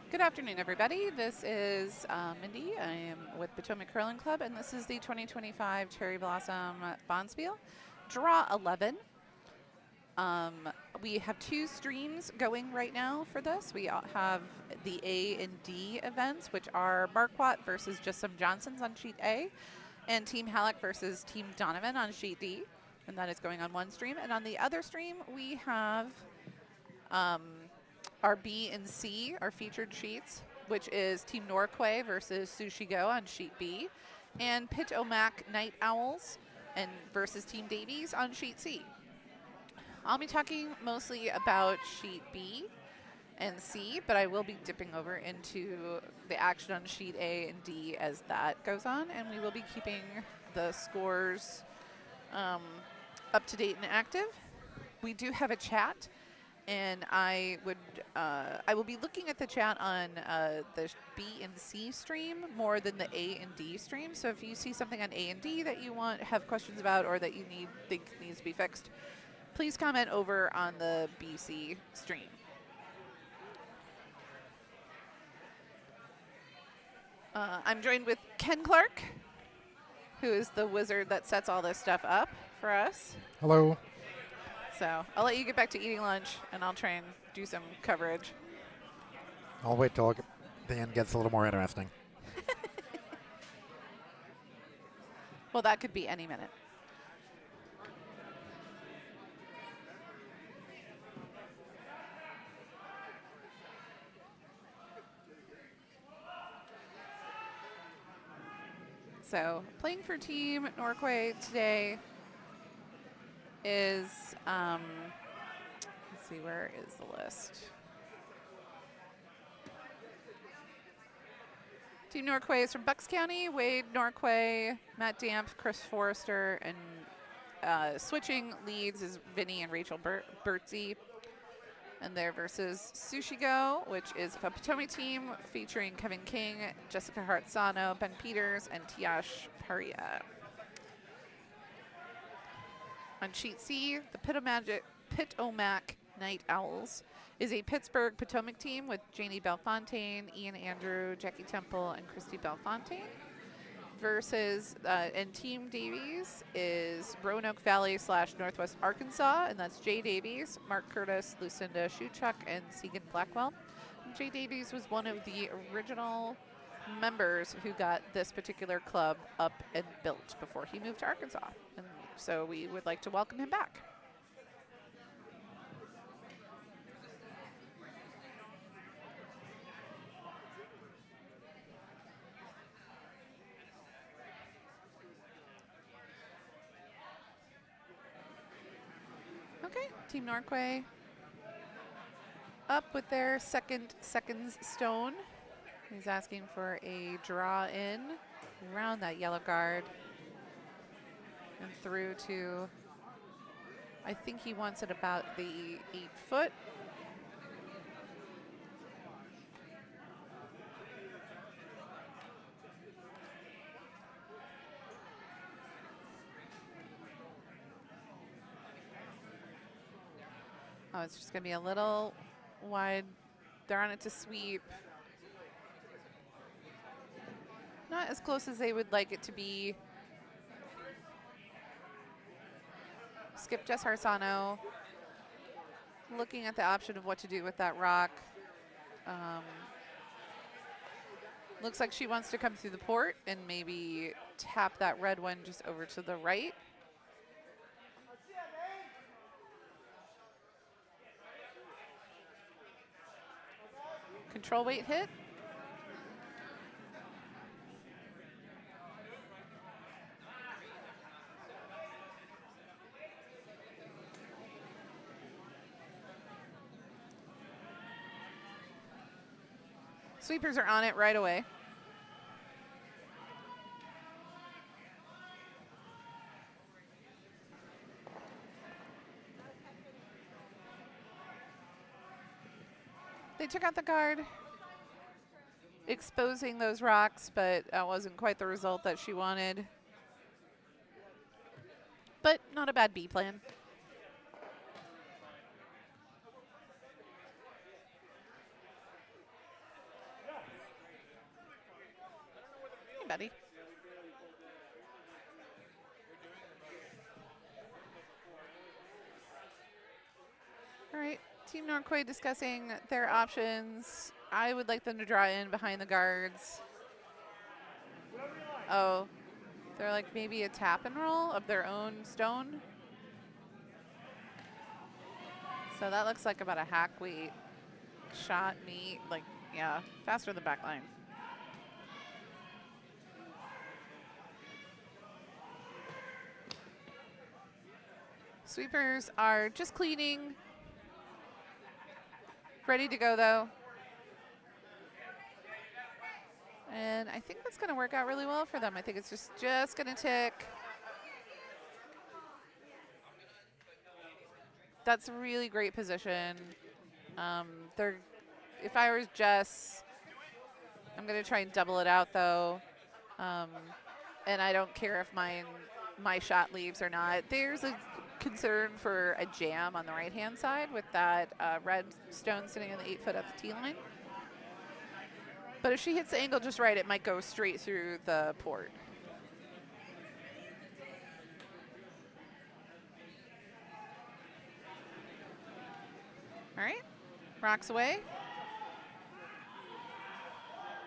Good afternoon, everybody. This is Mindy. I am with Potomac Curling Club, and this is the 2025 Cherry Blossom Bonspiel, Draw 11. We have two streams going right now for this. We have the A and D events, which are Marquardt versus Just Some Johnsons on sheet A, and Team Halleck versus Team Donovan on sheet D, and that is going on one stream. And on the other stream, we have our B and C, our featured sheets, which is Team Norquay versus Sushi Go on sheet B, and Pitt-o-mac Night Owls and versus Team Davies on sheet C. I'll be talking mostly about sheet B and C, but I will be dipping over into the action on sheet A and D as that goes on, and we will be keeping the scores up to date and active. We do have a chat, and I will be looking at the chat on the B and C stream more than the A and D stream. So if you see something on A and D that you have questions about, or that you think needs to be fixed, please comment over on the BC stream. I'm joined with Ken Clark, who is the wizard that sets all this stuff up for us. Hello. So I'll let you get back to eating lunch, and I'll try and do some coverage. I'll wait till the end gets a little more interesting. Well, that could be any minute. So playing for Team Norquay today is, let's see, where is the list? Team Norquay is from Bucks County, Wade Norquay, Matt Dampf, Chris Forrester, and switching leads is Vinny and Rachel Burzi. And they're versus Sushi Go, which is a Potomac team featuring Kevin King, Jessica Harsono, Ben Peters, and Tiyash Parira. On sheet C, the Pitt-o-mac Night Owls is a Pittsburgh Potomac team with Janie Bellefontaine, Ian Andrew, Jacki Temple, and Kristy Bellefontaine. Versus, and Team Davies is Roanoke Valley / Northwest Arkansas, and that's Jay Davies, Mark Curtis, Lucinda, Shewchuk, and Segan Blackwell. And Jay Davies was one of the original members who got this particular club up and built before he moved to Arkansas. And so we would like to welcome him back. Okay, Team Norquay up with their seconds stone. He's asking for a draw in around that yellow guard and through to, I think he wants it about the 8 foot. Oh, it's just going to be a little wide. They're on it to sweep. Not as close as they would like it to be. Skip Jess Harsono. Looking at the option of what to do with that rock. Looks like she wants to come through the port and maybe tap that red one just over to the right. Control weight hit. Sweepers are on it right away. They took out the guard, exposing those rocks, but that wasn't quite the result that she wanted. But not a bad B plan. Team Norquay discussing their options. I would like them to draw in behind the guards. Oh, they're like maybe a tap and roll of their own stone. So that looks like about a hack weight shot meet. Like, yeah, faster than the back line. Sweepers are just cleaning. Ready to go, though. And I think that's going to work out really well for them. I think it's just going to tick. That's a really great position. If I was Jess, I'm going to try and double it out, though. And I don't care if my shot leaves or not. There's a concern for a jam on the right-hand side with that red stone sitting on the 8 foot at the tee line. But if she hits the angle just right, it might go straight through the port. All right, rocks away.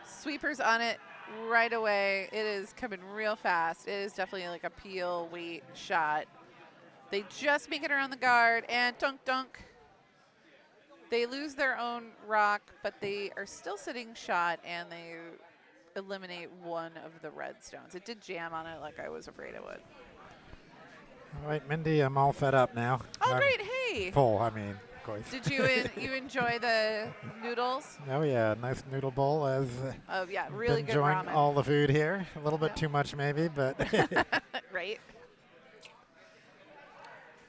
Sweepers on it right away. It is coming real fast. It is definitely like a peel weight shot. They just make it around the guard and dunk dunk. They lose their own rock, but they are still sitting shot and they eliminate one of the red stones. It did jam on it like I was afraid it would. All right, Mindy, I'm all fed up now. Oh, great. Hey. Full, I mean, of course. Did you enjoy the noodles? Oh, yeah, nice noodle bowl. Oh, yeah, really good enjoying ramen. all the food here. A little bit too much maybe, but. Right.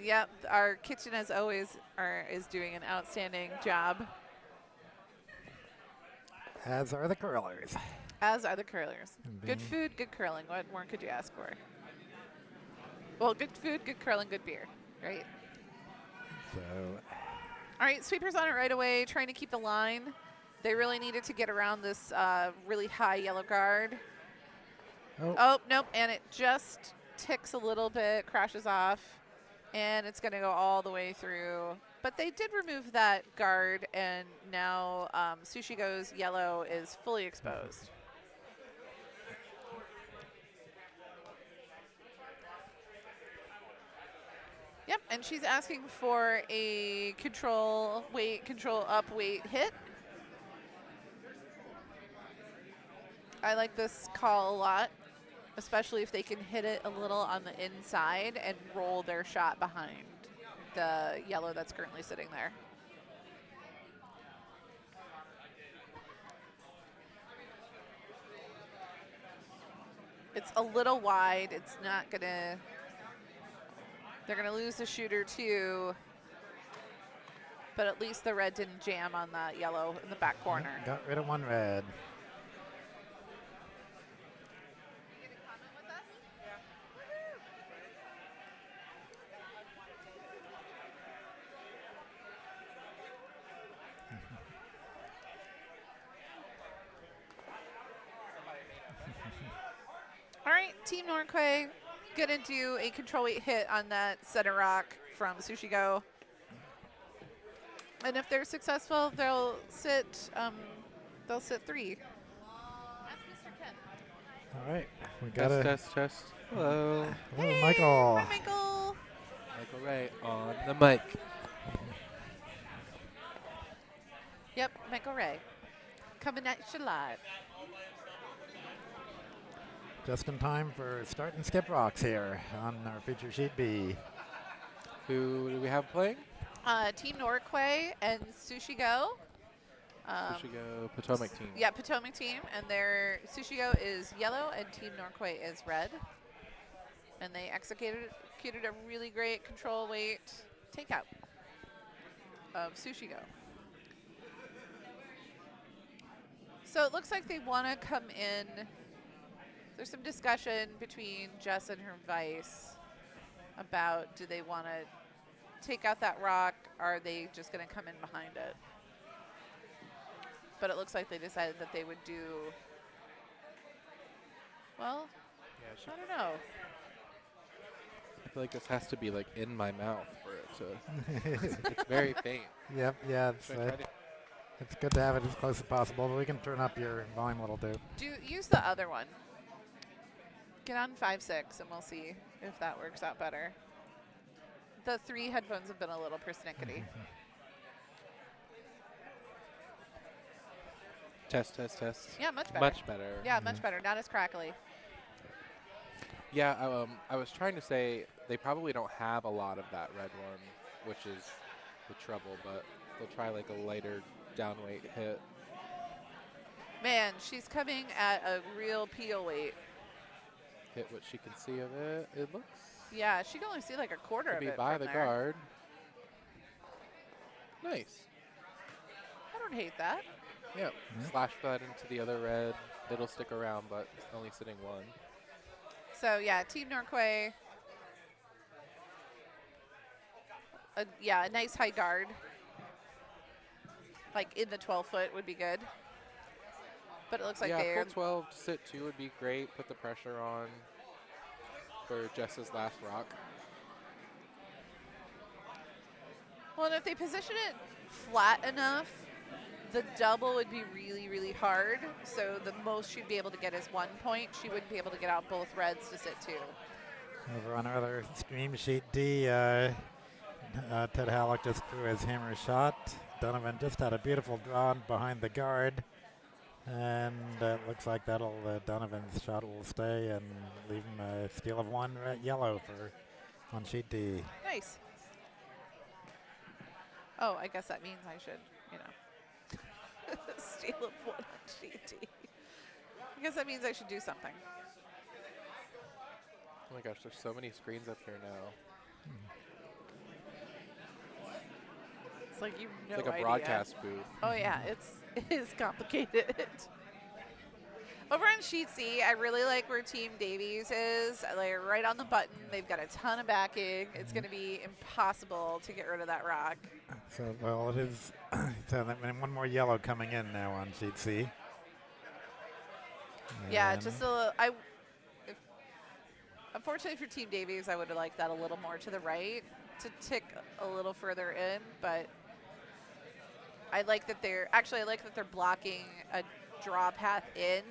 Yep, our kitchen, as always, is doing an outstanding job. As are the curlers. As are the curlers. Good food, good curling. What more could you ask for? Well, good food, good curling, good beer, right? So. All right, sweepers on it right away, trying to keep the line. They really needed to get around this really high yellow guard. Oh, nope, and it just ticks a little bit, crashes off. And it's going to go all the way through. But they did remove that guard, and now Sushi Go's yellow is fully exposed. Yep, and she's asking for a control up weight hit. I like this call a lot, especially if they can hit it a little on the inside and roll their shot behind the yellow that's currently sitting there. It's a little wide. It's not gonna, they're gonna lose the shooter too, but at least the red didn't jam on the yellow in the back corner. Got rid of one red. All right, Team Norquay gonna do a control weight hit on that center rock from Sushi Go. And if they're successful, they'll sit 3. Ask Mr. Ken. All right, we got a Test. Hello. Hey, Michael. hi, Michael. Michael Ray on the mic. Yep, Michael Ray. Coming at you live. Just in time for start and skip rocks here on our feature sheet B. Who do we have playing? Team Norquay and Sushi Go. Sushi Go Potomac team. Yeah, Potomac team. And their Sushi Go is yellow and Team Norquay is red. And they executed a really great control weight takeout of Sushi Go. So it looks like they want to come in. There's some discussion between Jess and her vice about do they want to take out that rock, or are they just going to come in behind it? But it looks like they decided that they would do, well, Yeah, I don't know. I feel like this has to be like in my mouth for it so it's very faint. Yep, yeah, Should I try to- it's good to have it as close as possible, but we can turn up your volume a little too. Use the other one. Get on 5.6 and we'll see if that works out better. The 3 headphones have been a little persnickety. Test, test, test. Yeah, much better. Much better. Yeah, much better. Not as crackly. Yeah, I was trying to say they probably don't have a lot of that red one, which is the trouble, but they'll try like a lighter downweight hit. Man, she's coming at a real peel weight. Hit what she can see of it. It looks Yeah, she can only see like a quarter to of be it by from the there. guard. Nice. I don't hate that. Yep. Slash that into the other red. It'll stick around, but only sitting one. So yeah, Team Norquay. Yeah, a nice high guard. Like in the 12-foot would be good. But it looks like yeah, they're full 12 to sit 2 would be great. Put the pressure on for Jess's last rock. well, and if they position it flat enough, the double would be really, really hard. So the most she'd be able to get is 1 point. She wouldn't be able to get out both reds to sit 2. Over on our other stream sheet D, Ted Halleck just threw his hammer shot. Donovan just had a beautiful draw behind the guard. And it looks like that'll Donovan's shot will stay and leave him a steal of 1 yellow for on sheet D. Nice. Oh, I guess that means I should, steal up 1 on sheet D. I guess that means I should do something. Oh my gosh, there's so many screens up here now. It's like you've no It's like a idea. broadcast booth. Oh yeah, it is complicated. Over on sheet C, I really like where Team Davies is. They're right on the button. They've got a ton of backing. It's going to be impossible to get rid of that rock. So, well, it is. So, and 1 more yellow coming in now on sheet C. Yeah, And just a little. Unfortunately for Team Davies, I would have liked that a little more to the right to tick a little further in, but I like that they're blocking a draw path in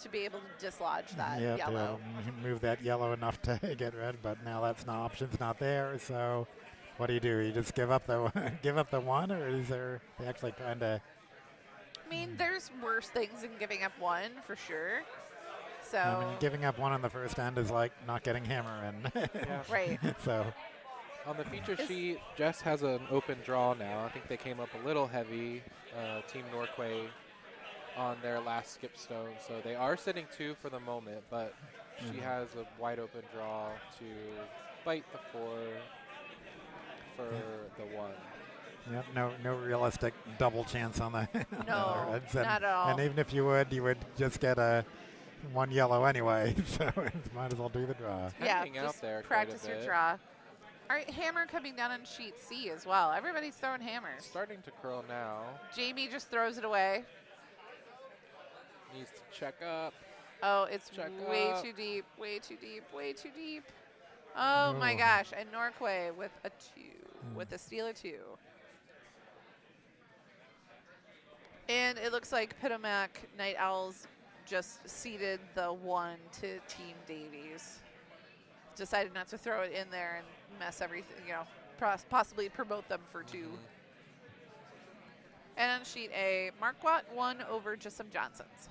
to be able to dislodge that yeah, yellow. to move that yellow enough to get red, but now that's not option's not there. So, what do? You just give up the give up the 1, or is there they actually trying to? I mean, there's worse things than giving up 1 for sure. So I mean, giving up 1 on the first end is like not getting hammer in. Yeah. right. So. On the feature sheet, Jess has an open draw now. I think they came up a little heavy, Team Norquay, on their last skip stone. So they are sitting 2 for the moment, but she has a wide open draw to bite the 4 for the 1. Yep, no realistic double chance on the No, reds. not at all. And even if you would just get a 1 yellow anyway. So might as well do the draw. Yeah, Hanging out just there quite a practice your bit. draw. All right, hammer coming down on sheet C as well. Everybody's throwing hammers. Starting to curl now. Jamie just throws it away. Needs to check up. Oh, it's Check way up. too deep, way too deep, way too deep. Oh my Oh. gosh, and Norquay with a 2, with a steal of 2. And it looks like Pitt-o-mac Night Owls just ceded the 1 to Team Davies. Decided not to throw it in there and mess everything, possibly promote them for 2. And on sheet A, Marquardt won over just some Johnsons.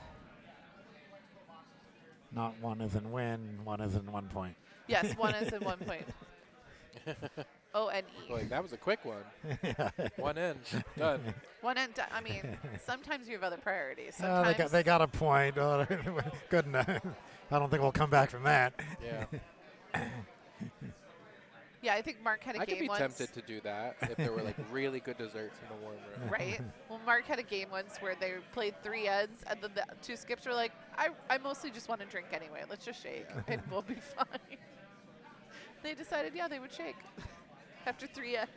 Not 1 is in win, 1 is in 1 point. Yes, 1 is in 1 point. O and E. Boy, that was a quick one. Yeah. 1 in, done. 1 and done. I mean, sometimes you have other priorities. Oh, Sometimes they got a point. Oh, good enough. I don't think we'll come back from that. Yeah. Yeah, I think Mark had a I could game be once. tempted to do that if there were like really good desserts in the warm room. Right. Well, Mark had a game once where they played 3 ends, and then the 2 skips were like, I mostly just want to drink anyway. Let's just shake, and we'll be fine. They decided, yeah, they would shake after 3 ends.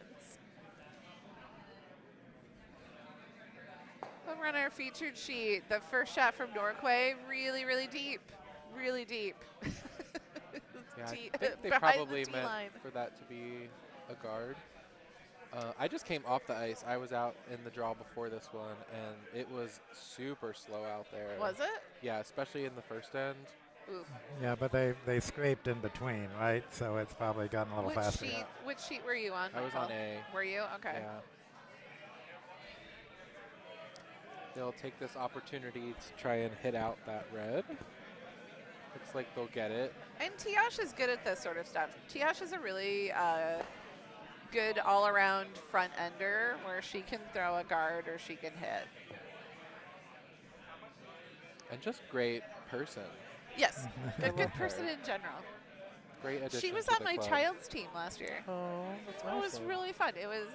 Over on our featured sheet, the first shot from Norquay, really, really deep. Really deep. Yeah, I Deep think they behind probably the meant T-line. for that to be a guard. I just came off the ice. I was out in the draw before this one, and it was super slow out there. Was it? Yeah, especially in the first end. Oof. Yeah, but they scraped in between, right? So it's probably gotten a little faster. Which sheet were you on? I was on A. Were you? Okay. Yeah. They'll take this opportunity to try and hit out that red. Looks like they'll get it. And Tiyash is good at this sort of stuff. Tiyash is a really good all-around front ender where she can throw a guard or she can hit. And just great person. Yes, a good love her. person in general. Great addition. She was to on the my club. child's team last year. Oh, that's It was awesome. really fun. It was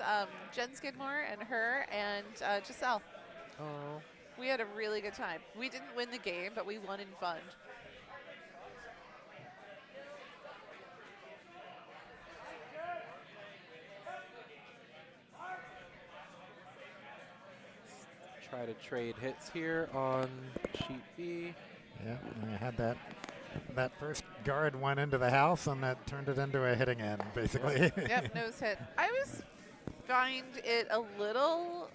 Jen Skidmore and her and Giselle. Oh. We had a really good time. We didn't win the game, but we won in fun. Try to trade hits here on sheet B. Yeah, and I had that first guard went into the house, and that turned it into a hitting end, basically. Yep, nose hit. I always find it a little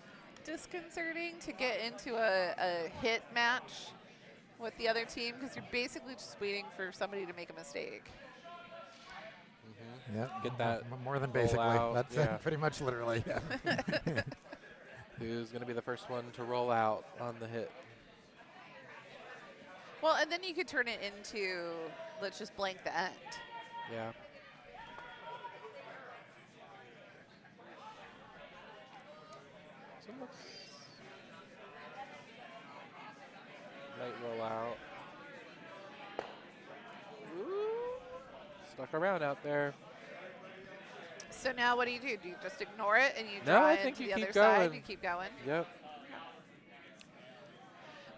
disconcerting to get into a hit match with the other team because you're basically just waiting for somebody to make a mistake. Yep, Get that more than roll basically. out, That's yeah. pretty much literally. Yeah. Who's going to be the first one to roll out on the hit? Well, and then you could turn it into, let's just blank the end. Yeah. So it looks might roll out. Ooh. Stuck around out there. So now what do? Do you just ignore it and you No, draw I it think to you the other keep side? going. You keep going? Yep.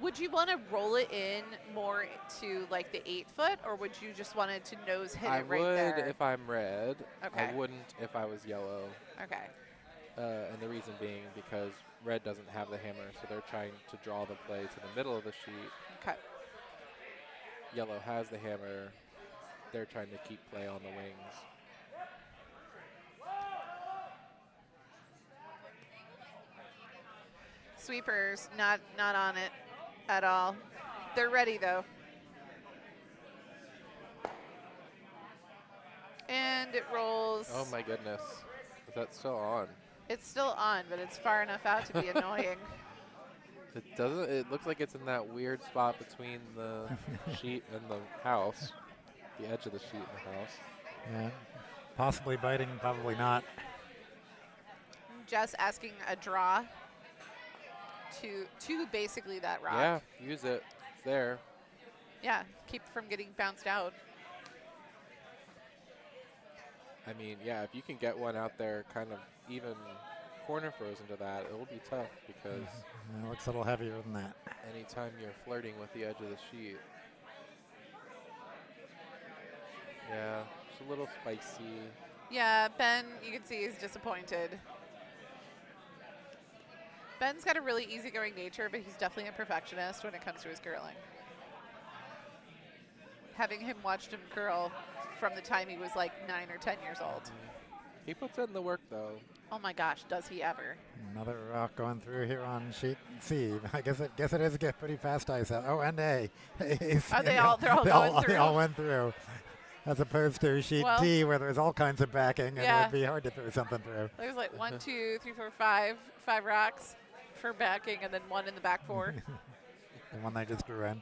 Would you want to roll it in more to like the 8-foot, or would you just want it to nose hit I it right would there? if I'm red. Okay. I wouldn't if I was yellow. Okay. And the reason being because red doesn't have the hammer, so they're trying to draw the play to the middle of the sheet. Okay. Yellow has the hammer. They're trying to keep play on the wings. Sweepers, not on it at all. They're ready though. And it rolls. Oh my goodness. Is that still on? It's still on, but it's far enough out to be annoying. It doesn't. It looks like it's in that weird spot between the sheet and the house. The edge of the sheet and the house. Yeah. Possibly biting, probably not. Just asking a draw to basically that rock. Yeah, use it. It's there. Yeah, keep from getting bounced out. I mean, yeah, if you can get one out there kind of even corner frozen to that, it will be tough because It looks a little heavier than that. anytime you're flirting with the edge of the sheet. Yeah, it's a little spicy. Yeah, Ben, you can see he's disappointed. Ben's got a really easygoing nature, but he's definitely a perfectionist when it comes to his curling. Having him watched him curl from the time he was like 9 or 10 years old. He puts in the work, though. Oh my gosh, does he ever? Another rock going through here on sheet C. I guess it is get pretty fast ice out. Oh, and A. Are they all? They're all going through. They all went through. As opposed to sheet Well, D, where there's all kinds of backing, and yeah. it would be hard to throw something through. There's like 1, 2, 3, 4, 5 rocks for backing, and then 1 in the back 4. The one they just drew in.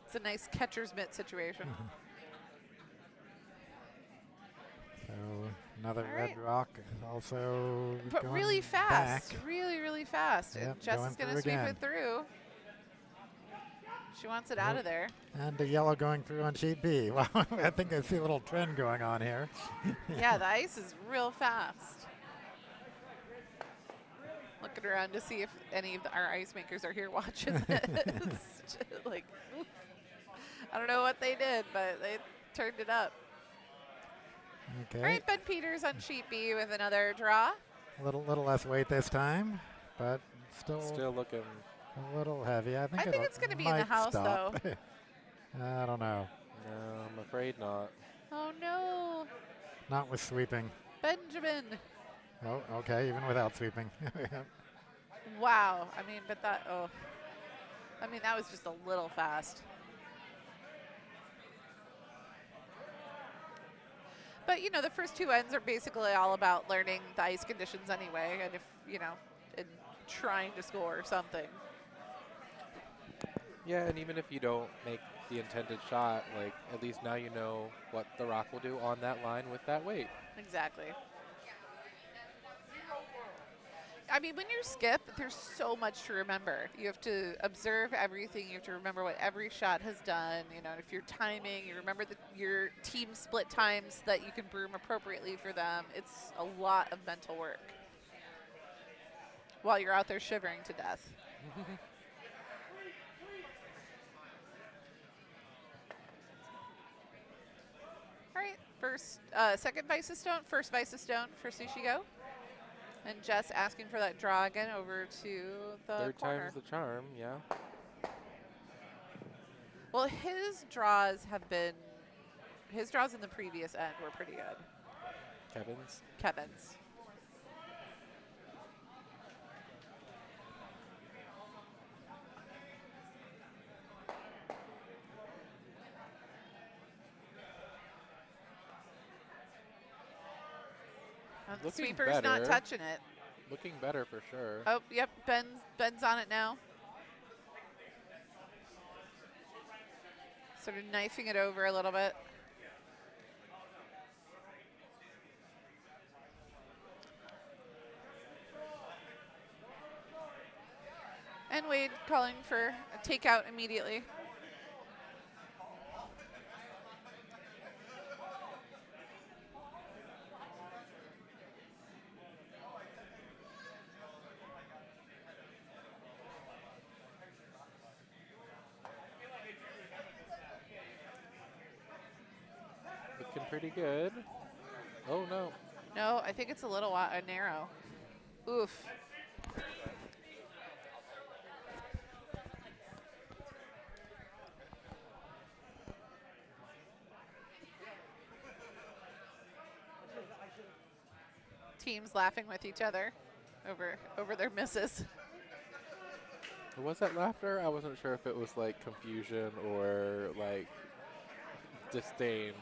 It's a nice catcher's mitt situation. So another All red right. rock, also But going really fast, back. really fast. Yep, And Jess going is going through to sweep again. it through. She wants it out of there. And the yellow going through on sheet B. Well, I think I see a little trend going on here. Yeah, the ice is real fast. Looking around to see if any of our ice makers are here watching this. Like, oof. I don't know what they did, but they turned it up. Okay. All right, Ben Peters on sheet B with another draw. A little less weight this time, but still Still looking. a little heavy. I think, I think it's going to be in the might house, stop. though. I don't know. No, I'm afraid not. Oh, no. Not with sweeping. Benjamin. Oh, okay, even without sweeping. Wow. I mean, but that, oh. I mean, that was just a little fast. But, you know, the first two ends are basically all about learning the ice conditions anyway, and if, you know, and trying to score something. Yeah, and even if you don't make the intended shot, like, at least now you know what the rock will do on that line with that weight. Exactly. I mean, when you skip, there's so much to remember. You have to observe everything. You have to remember what every shot has done. You know, if you're timing, you remember your team split times so that you can broom appropriately for them. It's a lot of mental work while you're out there shivering to death. All right, second vice of stone, first vice of stone for Sushi Go. And Jess asking for that draw again over to the Third corner. time's the charm, yeah. Well, his draws in the previous end were pretty good. Kevin's. The Looking sweeper's not better. touching it. Looking better for sure. Oh, yep, Ben's on it now. Sort of knifing it over a little bit. And Wade calling for a takeout immediately. Looking pretty good. Oh, no. No, I think it's a little narrow. Oof. Teams laughing with each other over their misses. Was that laughter? I wasn't sure if it was like confusion or like disdain.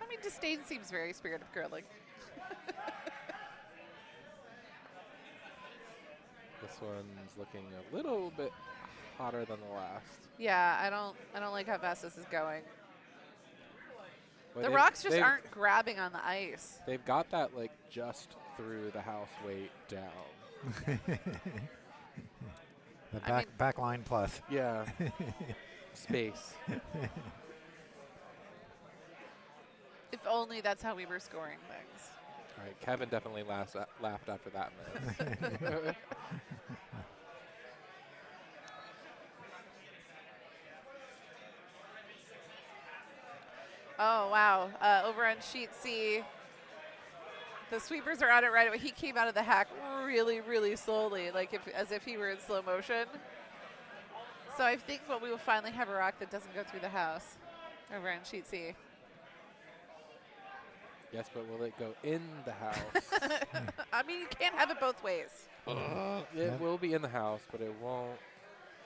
I mean, disdain seems very spirit of curling. This one's looking a little bit hotter than the last. Yeah, I don't like how fast this is going. But The rocks just aren't grabbing on the ice. They've got that like just through the house weight down. The back line plus. Yeah. Space. If only that's how we were scoring things. All right, Kevin definitely laughed after that miss. Oh, wow. Over on sheet C, the sweepers are on it right away. He came out of the hack really, really slowly, like as if he were in slow motion. So I think what we will finally have a rock that doesn't go through the house over on sheet C. Yes, but will it go in the house? I mean, you can't have it both ways. It will be in the house, but it won't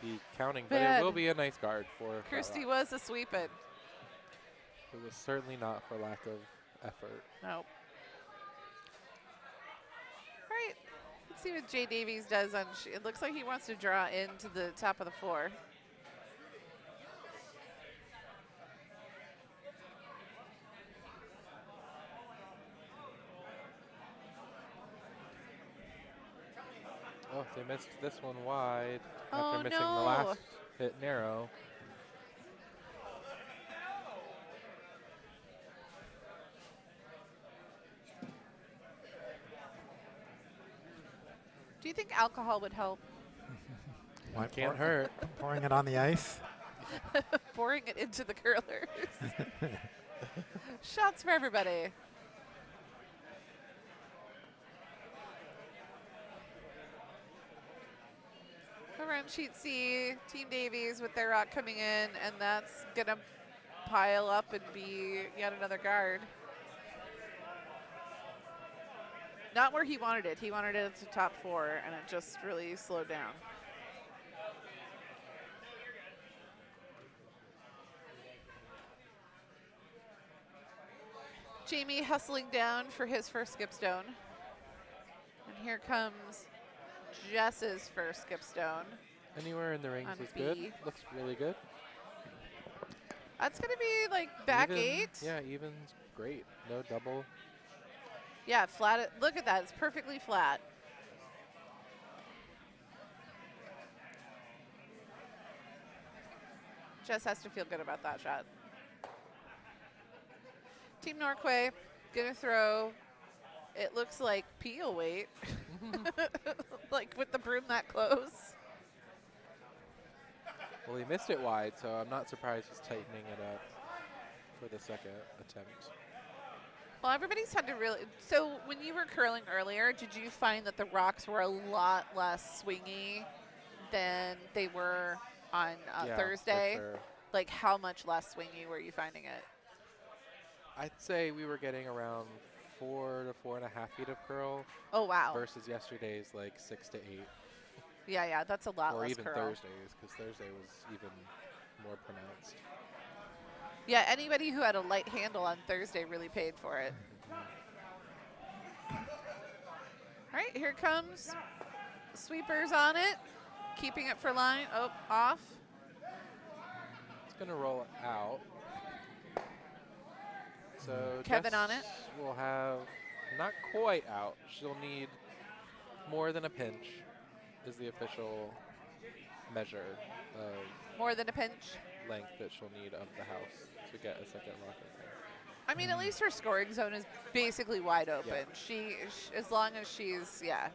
be counting. But Bad. it will be a nice guard for Kristy that rock. was a sweeping. It was certainly not for lack of effort. Nope. All right. Let's see what Jay Davies does on. It looks like he wants to draw into the top of the floor. Oh, they missed this one wide Oh, after missing no. the last hit narrow. Do you think alcohol would help? Why Can't hurt. Pouring it on the ice. Pouring it into the curlers. Shots for everybody. Over on sheet C, Team Davies with their rock coming in, and that's going to pile up and be yet another guard. Not where he wanted it. He wanted it at the top 4, and it just really slowed down. Jamie hustling down for his first skipstone. And here comes Jess's first skipstone. Anywhere in the rings On is B. good. Looks really good. That's going to be like back Even, 8. Yeah, even's great. No double. Yeah, flat. Look at that. It's perfectly flat. Jess has to feel good about that shot. Team Norquay gonna throw. It looks like peel weight, like with the broom that close. Well, he missed it wide, so I'm not surprised he's tightening it up for the second attempt. Well, everybody's had to really. So when you were curling earlier, did you find that the rocks were a lot less swingy than they were on Yeah, Thursday? for sure. Like, how much less swingy were you finding it? I'd say we were getting around 4 to 4.5 feet of curl Oh wow. versus yesterday's like 6 to 8, Yeah, that's a lot or less even curl. Thursdays, because Thursday was even more pronounced. Yeah, anybody who had a light handle on Thursday really paid for it. All right, here comes sweepers on it, keeping it for line. Oh, off. It's gonna roll out. So Kevin Jess on it. will have not quite out. She'll need more than a pinch, is the official measure of More than a pinch. length that she'll need of the house to get a second rocket there. I mean, at least her scoring zone is basically wide open. Yeah. She, as long as she's, yeah.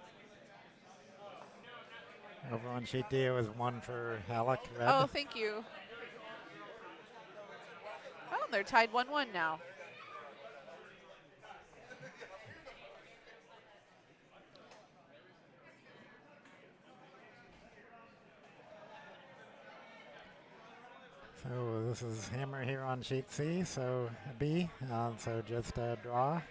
Over on sheet D, it was 1 for Halleck, red. Oh, thank you. Oh, they're tied 1-1 now. So this is hammer here on sheet C, so B. So just a draw.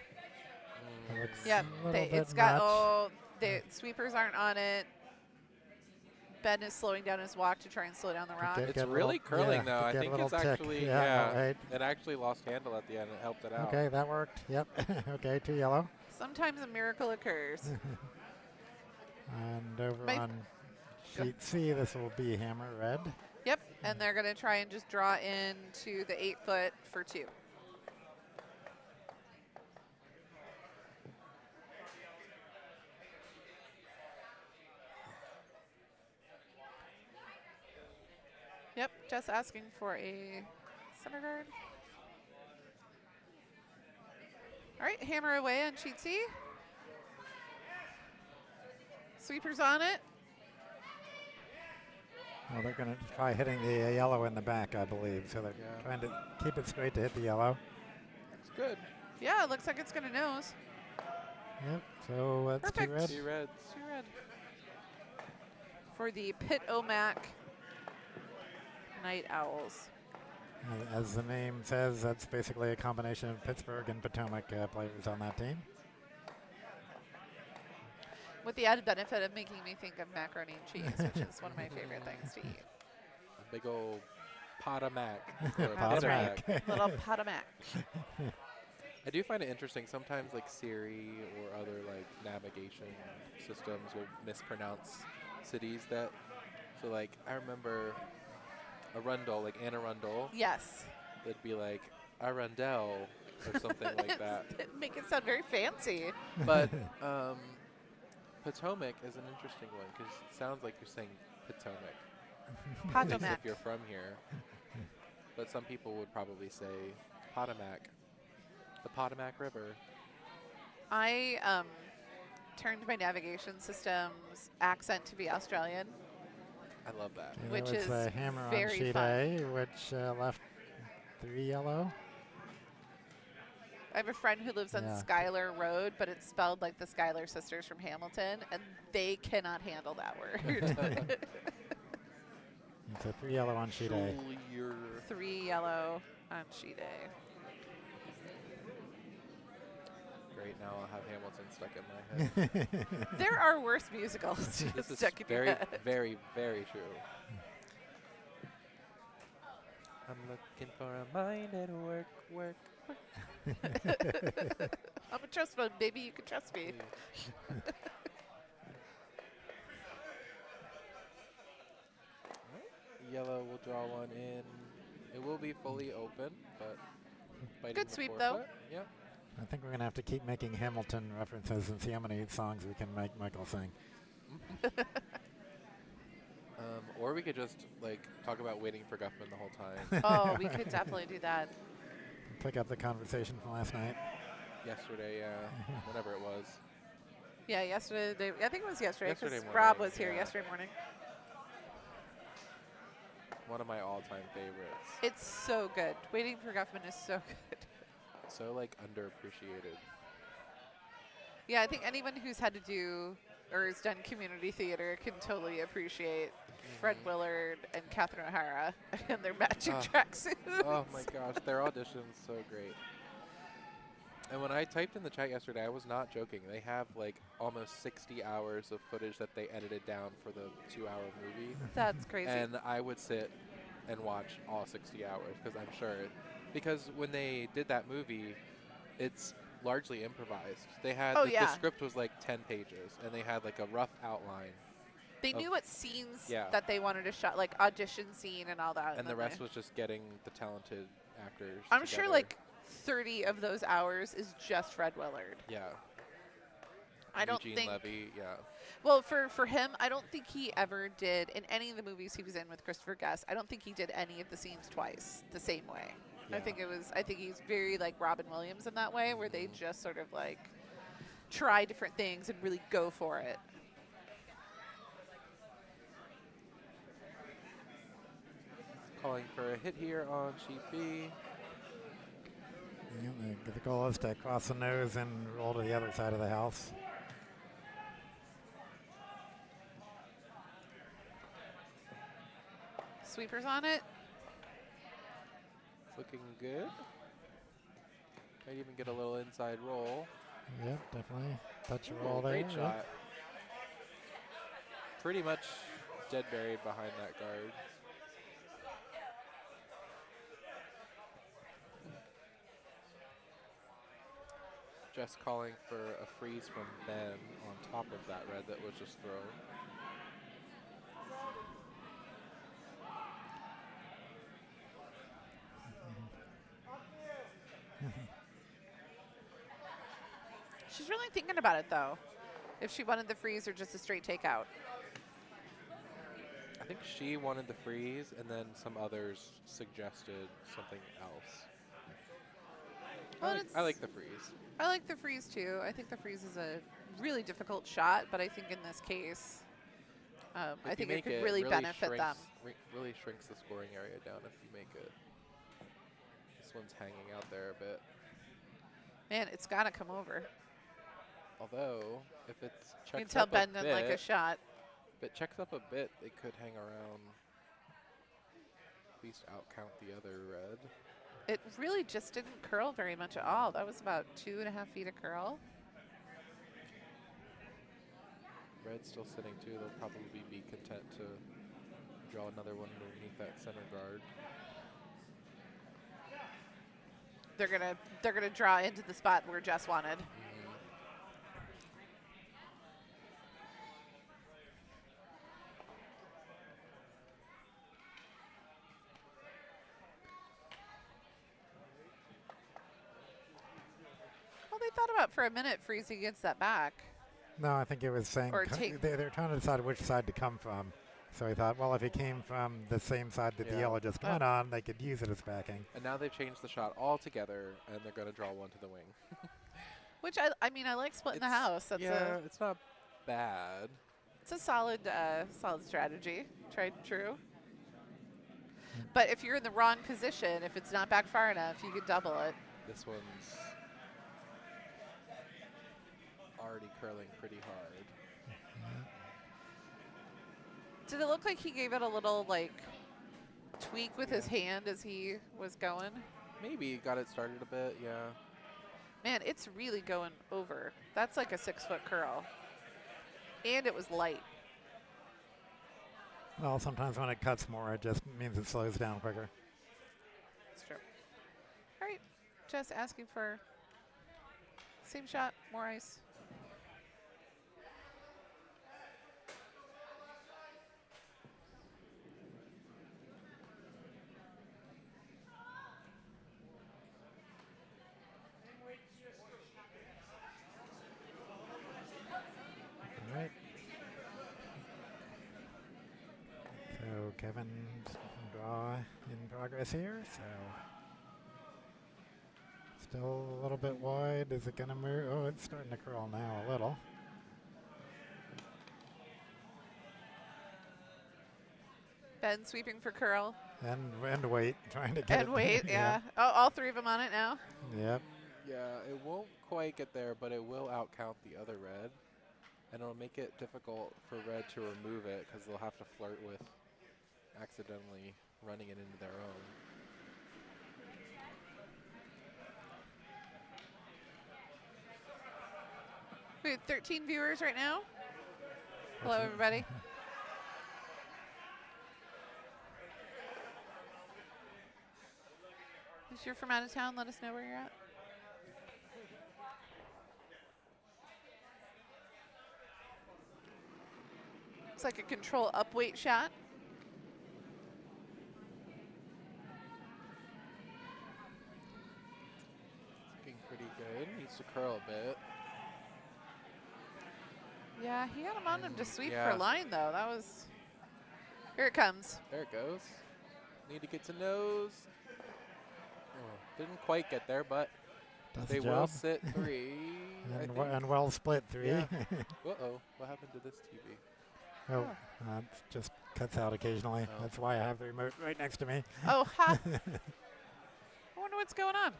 It looks Yep, a little bit it's got, much. oh, the sweepers aren't on it. Ben is slowing down his walk to try and slow down the rock. Get It's a really little- curling yeah, though. I get a think little it's tick. actually, Yeah, right. it actually lost handle at the end. It helped it out. Okay, that worked. Yep. Okay, 2 yellow. Sometimes a miracle occurs. And over My- on sheet C, this will be hammer red. Yep, and they're going to try and just draw into the 8-foot for 2. Yep, just asking for a center guard. All right, hammer away on sheet C. Sweepers on it. Well, they're going to try hitting the yellow in the back, I believe. So they're Yeah. trying to keep it straight to hit the yellow. It's good. Yeah, it looks like it's going to nose. Yep. So that's 2 Perfect. red. 2 reds. Two red. For the Pitt-o-mac Night Owls. As the name says, that's basically a combination of Pittsburgh and Potomac players on that team. With the added benefit of making me think of macaroni and cheese, which is one of my favorite things to eat. A big old Potomac. or Pot of Pitt-o-mac. mac. Little Potomac. I do find it interesting. Sometimes like Siri or other like navigation systems will mispronounce cities that. So like I remember Arundel, like Anne Arundel, Yes. it'd be like Arundel or something like that. Make it sound very fancy. But Potomac is an interesting one because it sounds like you're saying Potomac, at least Potomac. if you're from here. But some people would probably say Potomac, the Potomac River. I turned my navigation system's accent to be Australian. I love that. Okay, Which that was is the hammer on very sheet fun. A, which left 3 yellow. I have a friend who lives on Yeah. Schuyler Road, but it's spelled like the Schuyler sisters from Hamilton, and they cannot handle that word. It's a 3 yellow on sheet A. 3 yellow on sheet A. Great, now I'll have Hamilton stuck in my head. There are worse musicals. This is stuck in your very, head. very, very true. I'm looking for a mind at work. I'm a trust fund, baby. You can trust me. Yellow will draw one in. It will be fully open, but fighting Good the sweep, forefoot. though. Yep. I think we're going to have to keep making Hamilton references and see how many songs we can make Michael sing. Or we could just like talk about waiting for Guffman the whole time. Oh, we could definitely do that. Pick up the conversation from last night. Yesterday, whenever it was. Yeah, yesterday. I think it was yesterday Yesterday because morning, Rob was here yeah. yesterday morning. One of my all-time favorites. It's so good. Waiting for Guffman is so good. So like underappreciated. Yeah, I think anyone who's had to do or has done community theater can totally appreciate Fred Willard and Catherine O'Hara and their matching tracksuits. Oh my gosh, their audition's so great. And when I typed in the chat yesterday, I was not joking. They have like almost 60 hours of footage that they edited down for the 2-hour movie. That's crazy. And I would sit and watch all 60 hours because I'm sure. Because when they did that movie, it's largely improvised. They had the script was like 10 pages, and they had like a rough outline. They knew what scenes Yeah. that they wanted to shot, like audition scene and all that. And the rest was just getting the talented actors. I'm sure together. like 30 of those hours is just Fred Willard. Yeah. I don't Eugene think. Levy, yeah. Well, for him, I don't think he ever did in any of the movies he was in with Christopher Guest. I don't think he did any of the scenes twice the same way. Yeah. I think he's very like Robin Williams in that way, where they just sort of like try different things and really go for it. Calling for a hit here on sheet B. Yeah, the goal is to cross the nose and roll to the other side of the house. Sweepers on it. It's looking good. Might even get a little inside roll. Yep, definitely. Touch a Ooh, roll there. great yeah. shot. Pretty much dead buried behind that guard. Just calling for a freeze from Ben on top of that red that was just thrown. She's really thinking about it though. If she wanted the freeze or just a straight takeout. I think she wanted the freeze, and then some others suggested something else. Well, I like the freeze. I like the freeze too. I think the freeze is a really difficult shot, but I think in this case, I If you think it make could really benefit them. Really shrinks the scoring area down if you make it. This one's hanging out there a bit. Man, it's got to come over. Although, if it's You can checks tell up Ben a didn't bit, like a shot. if it checks up a bit, it could hang around. At least outcount the other red. It really just didn't curl very much at all. That was about 2.5 feet of curl. Red's still sitting too. They'll probably be content to draw another one underneath that center guard. They're gonna draw into the spot where Jess wanted. Well, they thought about for a minute freezing against that back. No, I think it was saying Or take- they're trying to decide which side to come from. So he thought, well, if he came from the same side that the Yeah. yellow just went on, they could use it as backing. And now they've changed the shot altogether, and they're going to draw one to the wing. Which I mean I like splitting the house. That's yeah, it's not bad. it's a solid solid strategy. Tried and true. But if you're in the wrong position, if it's not back far enough, you could double it. This one's already curling pretty hard. Did it look like he gave it a little like tweak with his hand as he was going. Maybe got it started a bit, yeah. Man, it's really going over. That's like a 6-foot curl. And it was light. Well, sometimes when it cuts more, it just means it slows down quicker. That's true. All right, just asking for same shot, more ice. All right. So Kevin's draw in progress here. So still a little bit wide. Is it going to move? Oh, it's starting to curl now a little. Ben sweeping for curl. And wait, trying to get it. And wait, yeah. Oh, all three of them on it now. Yep. Yeah, it won't quite get there, but it will outcount the other red. And it'll make it difficult for red to remove it because they'll have to flirt with accidentally running it into their own. We have 13 viewers right now. Hello, everybody. If you're from out of town, let us know where you're at. It's like a control up weight shot. Looking pretty good. Needs to curl a bit. Yeah, he had him on him to sweep Yeah. for line, though. That was... Here it comes. There it goes. Need to get to nose. Oh, didn't quite get there, but Does they the will job. sit 3. I And, think. and well split 3. Yeah. Uh-oh, what happened to this TV? Oh, Oh. it just cuts out occasionally. Oh. That's why I have the remote right next to me. Oh, ha. I wonder what's going on.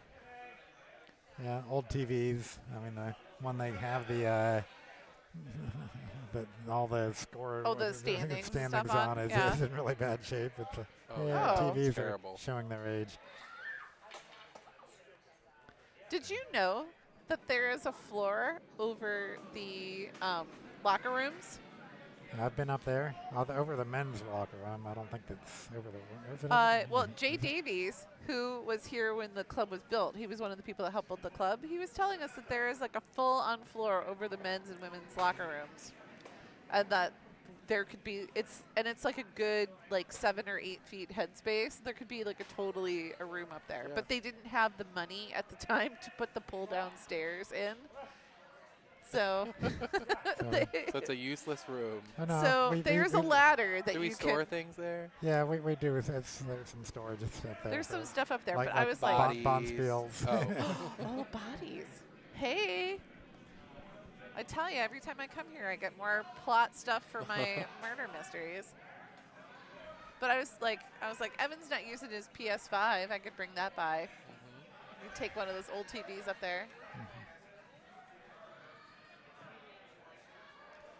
Yeah, old TVs. I mean, the one they have the all the score. Oh, the standings and stuff on on? is, Yeah. is in really bad shape. It's Oh, yeah, Oh. TVs are terrible. showing their age. Did you know that there is a floor over the locker rooms? I've been up there, over the men's locker room. I don't think it's over the. Is it Well, Jay Davies, who was here when the club was built, he was one of the people that helped build the club. He was telling us that there is like a full-on floor over the men's and women's locker rooms, and that there could be it's like a good like 7 or 8 feet headspace. There could be like a room up there, Yeah. but they didn't have the money at the time to put the pull down stairs in. So, So- So it's a useless room. Oh, no, so there's a ladder that Do we you store can. things there? Yeah, we do. There's some storage up there. There's some for, stuff up there, like, but I was like, bodies. bond spills. Oh. oh, bodies. Hey. I tell you, every time I come here, I get more plot stuff for my murder mysteries. But I was like, Evan's not using his PS5. I could bring that by. We take one of those old TVs up there.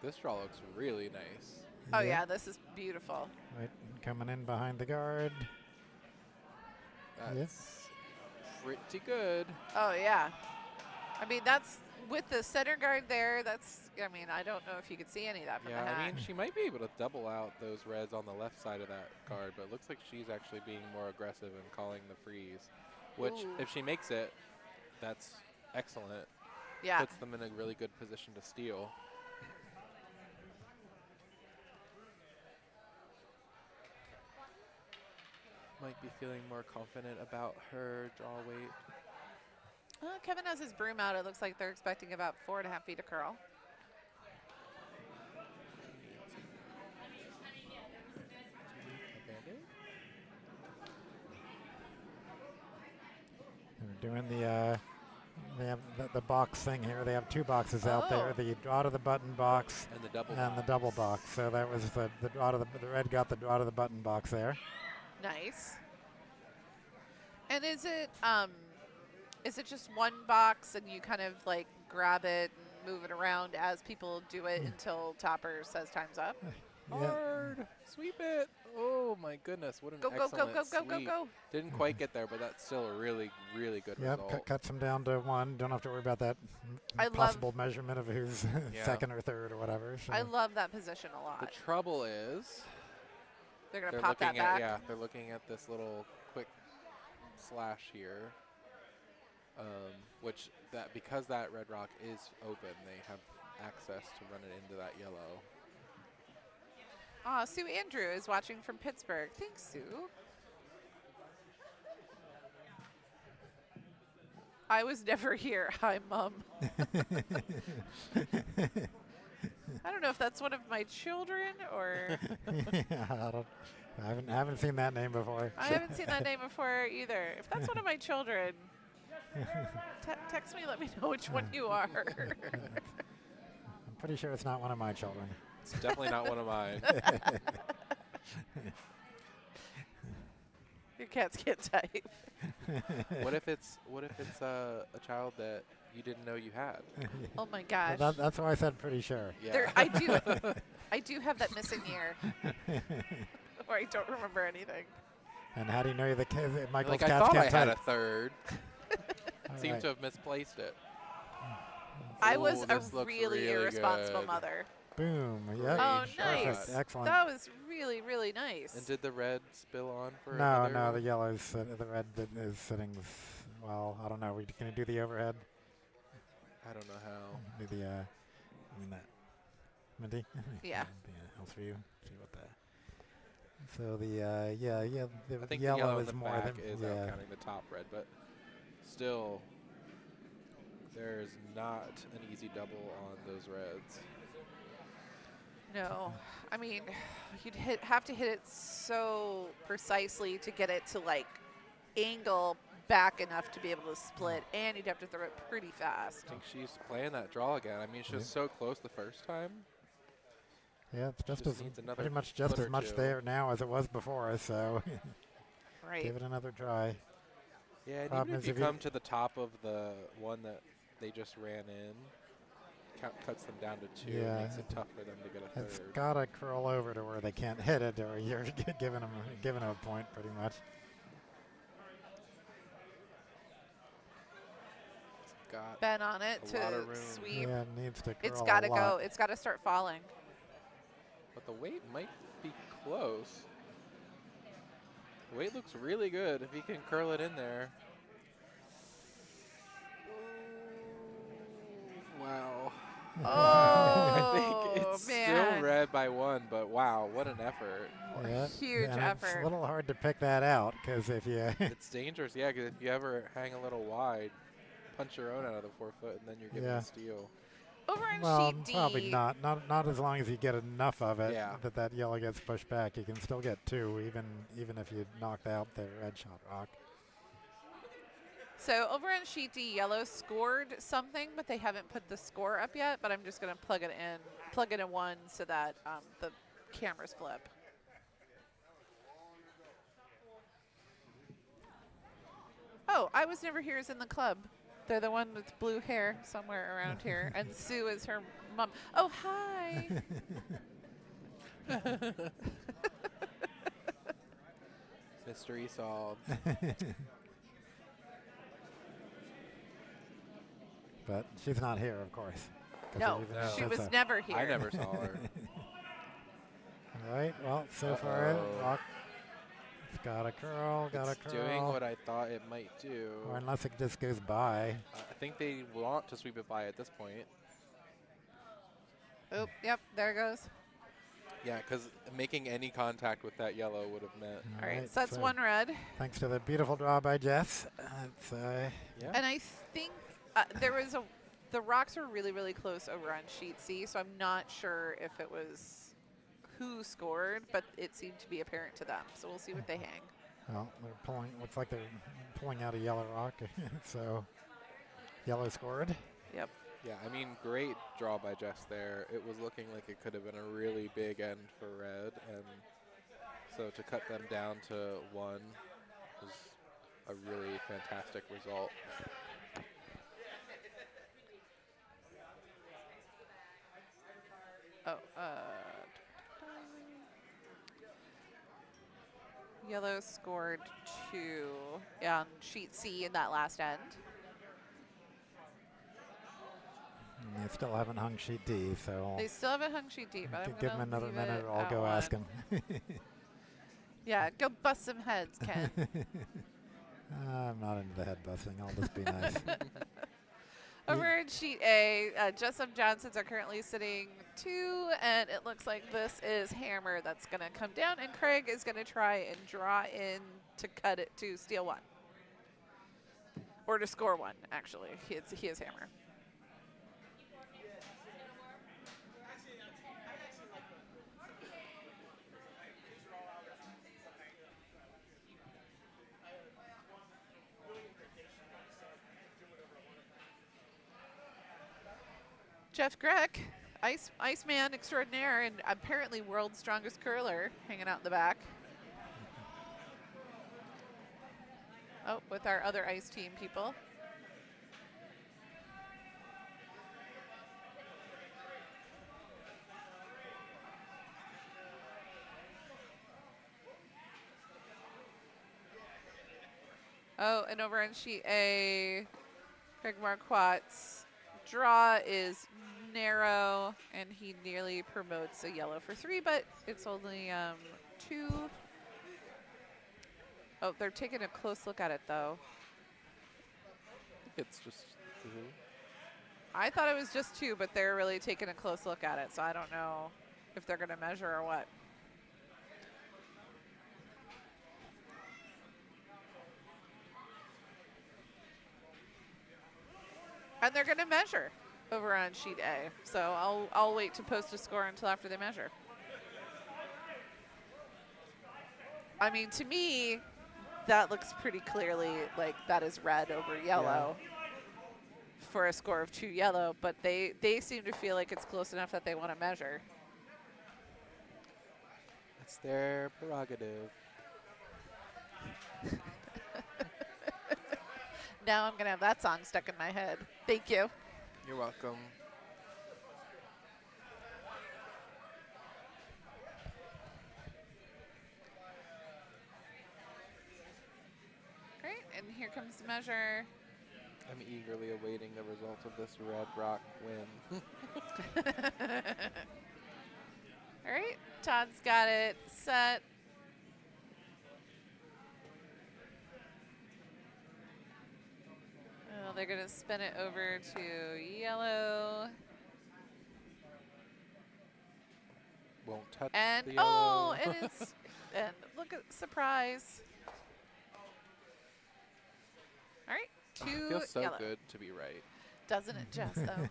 This draw looks really nice. Oh yeah, this is beautiful. Right, coming in behind the guard. That's pretty good. Oh yeah. I mean, that's with the center guard there. That's. I mean, I don't know if you could see any of that from Yeah, the hat. I mean, she might be able to double out those reds on the left side of that card, but it looks like she's actually being more aggressive and calling the freeze, which, Ooh. if she makes it, that's excellent. Yeah. Puts them in a really good position to steal. Might be feeling more confident about her draw weight. Kevin has his broom out. It looks like they're expecting about 4.5 feet of curl. They're doing they have the box thing here. They have 2 boxes out there. Oh. The draw to the button box And the double. and the double box. So that was the draw to the red got the draw to the button box there. Nice. And is it just one box and you kind of like grab it and move it around as people do it until Topper says time's up? Yeah. Hard. Sweep it. Oh my goodness, what an Go, go, excellent go, go, go, go, sweep. go. Didn't quite get there, but that's still a really, really good Yep, result. cuts him down to 1. Don't have to worry about that I love- possible measurement of who's Yeah. second or third or whatever. So. I love that position a The lot. trouble is, They're going to they're pop that looking back. at they're looking at this little quick slash here, which because that red rock is open, they have access to run it into that yellow. Aw, Sue Andrew is watching from Pittsburgh. Thanks, Sue. I was never here. Hi, Mom. I don't know if that's one of my children or I haven't seen that name before. I haven't seen that name before either. If that's one of my children, text me, let me know which one you are. I'm pretty sure it's not one of my children. It's definitely not one of mine. Your cats can't type. What if it's a child that you didn't know you had? Oh my gosh. Well, that's why I said pretty sure. Yeah. There, I do have that missing year where I don't remember anything. And how do you know the Michael's I cats thought can't I had type? a third. All Seemed right. to have misplaced it. I Ooh, was a this looks really really irresponsible good. mother. Boom. Yep. Oh, Great nice. shot. Excellent. That was really, really nice. And did the red spill on for No, another? the yellow's the red that is sitting. Well, I don't know. Can you do the overhead? I don't know how. Do the I mean that. Mindy. Yeah. Else for you. See what the. So the I the think yellow the yellow in is the more back than is yeah. outcounting the top red, but still, there's not an easy double on those reds. No, I mean, you'd have to hit it so precisely to get it to like angle back enough to be able to split, and you'd have to throw it pretty fast. I think she's playing that draw again. I mean, she was so close the first time. Yeah, it's just Just as needs another pretty much just foot as or much two. there now as it was before. So Right. give it another try. Yeah, and Problem even is if you if you- come to the top of the one that they just ran in, cuts them down to 2. Yeah. It makes it tough for them to get a It's third. gotta curl over to where they can't hit it, or you're giving them a point pretty much. Got Ben on it A lot of to room. sweep. Yeah, it needs to curl It's a got to lot. go. It's got to start falling. But the weight might be close. The weight looks really good if he can curl it in there. Wow. Oh, I think it's man. still red by 1, but wow, what an effort. Yeah, Huge and It's effort. a little hard to pick that out because if you It's dangerous, yeah, because if you ever hang a little wide, punch your own out of the 4 foot, and then you're giving Yeah. a steal. Over on well, sheet D. probably not as long as you get enough of it Yeah. that yellow gets pushed back. You can still get 2 even if you knocked out the red shot rock. So over on sheet D, yellow scored something, but they haven't put the score up yet. But I'm just going to plug it in 1 so that the cameras flip. Oh, I was never here is in the club. They're the one with blue hair somewhere around here, and Sue is her mom. Oh, hi. Mystery solved. But she's not here, of course. 'cause No, even No. though she that's was a- never here. I never saw her. All right. Well, so far Uh-oh. rock. It's got a curl. Got a It's curl. doing what I thought it might do. Or unless it just goes by. I think they want to sweep it by at this point. Oh, yep, there it goes. Yeah, because making any contact with that yellow would have meant. All right, so that's 1 red. Thanks to the beautiful draw by Jess. It's Yeah. And I think the rocks were really, really close over on sheet C, so I'm not sure if it was who scored, but it seemed to be apparent to them. So we'll see what they hang. well, they're pulling. Looks like they're pulling out a yellow rock. So yellow scored. Yep. Yeah, I mean, great draw by Jess there. It was looking like it could have been a really big end for red, and so to cut them down to 1 was a really fantastic result. Oh, Yellow scored 2 on sheet C in that last end. And they still haven't hung sheet D, so They still haven't hung sheet D, but I'm give them gonna another leave minute it or I'll at go 1. ask him. Yeah, go bust some heads, Ken. I'm not into the head busting. I'll just be nice. Over in sheet A, Jessup Johnsons are currently sitting 2, and it looks like this is Hammer that's going to come down, and Craig is going to try and draw in to cut it to steal 1. Or to score 1, actually. He is Hammer. Jeff Grech, Iceman extraordinaire and apparently world's strongest curler, hanging out in the back. Oh, with our other ice team people. Oh, and over on sheet A, Craig Marquardt's draw is narrow, and he nearly promotes a yellow for 3, but it's only 2. Oh, they're taking a close look at it, though. I think it's just 2. I thought it was just 2, but they're really taking a close look at it, so I don't know if they're going to measure or what. And they're going to measure over on sheet A, so I'll wait to post a score until after they measure. I mean, to me, that looks pretty clearly like that is red over yellow for a score of 2 yellow, but they seem to feel like it's close enough that they want to measure. That's their prerogative. Now I'm going to have that song stuck in my head. Thank you. You're welcome. Great, and here comes the measure. I'm eagerly awaiting the result of this Red Rock win. All right, Todd's got it set. Oh, they're going to spin it over to yellow. Won't touch And, the yellow. and it's, and look at, surprise. All right, 2 It feels so yellow. good to be right. Doesn't it just, though?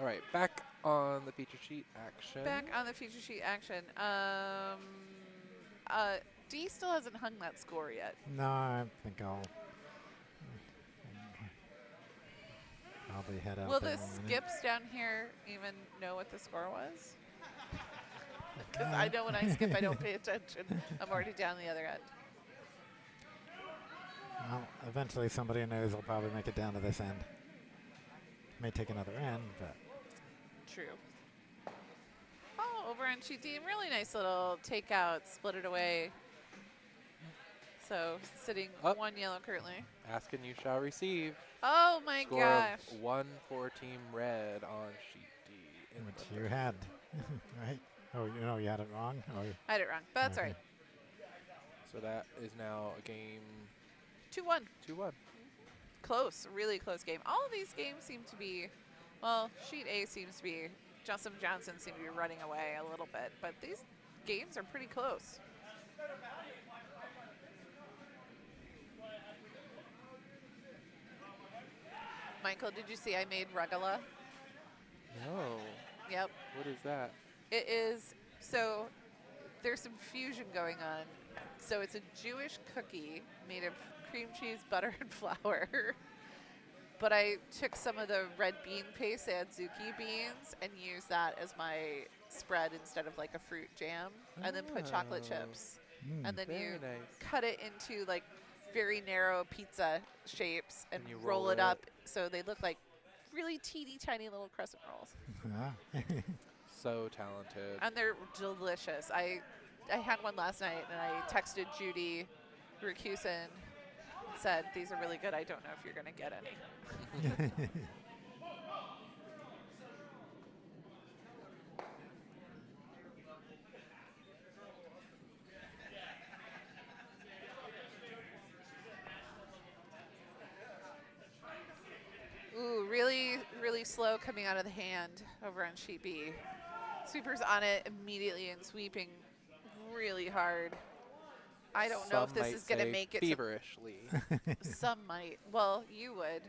All right, back on the feature sheet action. Back on the feature sheet action. D still hasn't hung that score yet. No, I think I'll probably head out Will there the in a minute. skips down here even know what the score was? Because I know when I skip, I don't pay attention. I'm already down the other end. Well, eventually somebody knows will probably make it down to this end. May take another end, but True. Oh, over on sheet D, really nice little takeout, split it away. So sitting Up. 1 yellow currently. Ask and you shall receive. Oh my Score gosh. of 1 for Team Red on sheet D. in which the you had, right? Oh, you know you had it wrong? Oh, I had it wrong, but that's all right. So that is now a game 2-1. 2-1. Close, really close game. All of these games seem to be, well, sheet A seems to be, Justin Johnson seems to be running away a little bit, but these games are pretty close. Michael, did you see I made rugala? No. Yep. What is that? It is, so there's some fusion going on. So it's a Jewish cookie made of cream cheese, butter, and flour. But I took some of the red bean paste, adzuki beans, and used that as my spread instead of like a fruit jam. And then put chocolate Oh. chips. And then Very you nice. cut it into like very narrow pizza shapes and And you roll roll it it. up so they look like really teeny tiny little crescent rolls. Yeah. So talented. And they're delicious. I had one last night, and I texted Judy Rakusin and said, these are really good. I don't know if you're going to get any. Ooh, really, really slow coming out of the hand over on sheet B. Sweeper's on it immediately and sweeping really hard. I don't know if this is going to make it feverishly. Some might. Well, you would.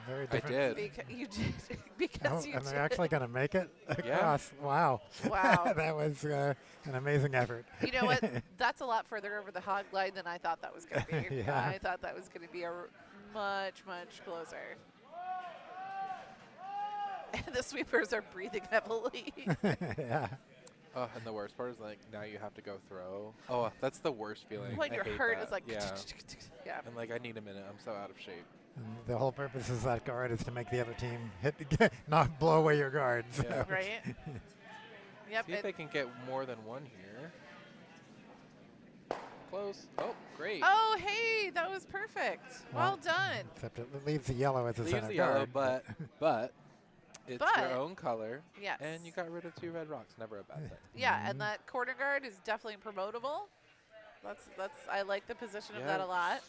Very I different. did. You did. Because you and did. they're actually going to make it Yeah. across. Wow. Wow. That was an amazing effort. You know what? That's a lot further over the hog line than I thought that was going to be. Yeah. I thought that was going to be a much, much closer. And the sweepers are breathing heavily. Yeah. Oh, and the worst part is like now you have to go throw. Oh, that's the worst feeling. When I your hate heart that. is like, yeah. yeah. And like I need a minute. I'm so out of shape. And the whole purpose of that guard is to make the other team not blow away your guard. So. Yeah. Right? Yep. See if they can get more than one here. Close. Oh, great. Oh, hey, that was perfect. Well done. Except it leaves the yellow as a Leaves center the yellow, guard. but it's But- your own color, Yes. and you got rid of 2 red rocks. Never a bad thing. Yeah, and that corner guard is definitely promotable. That's. I like the position of Yeah, that a lot.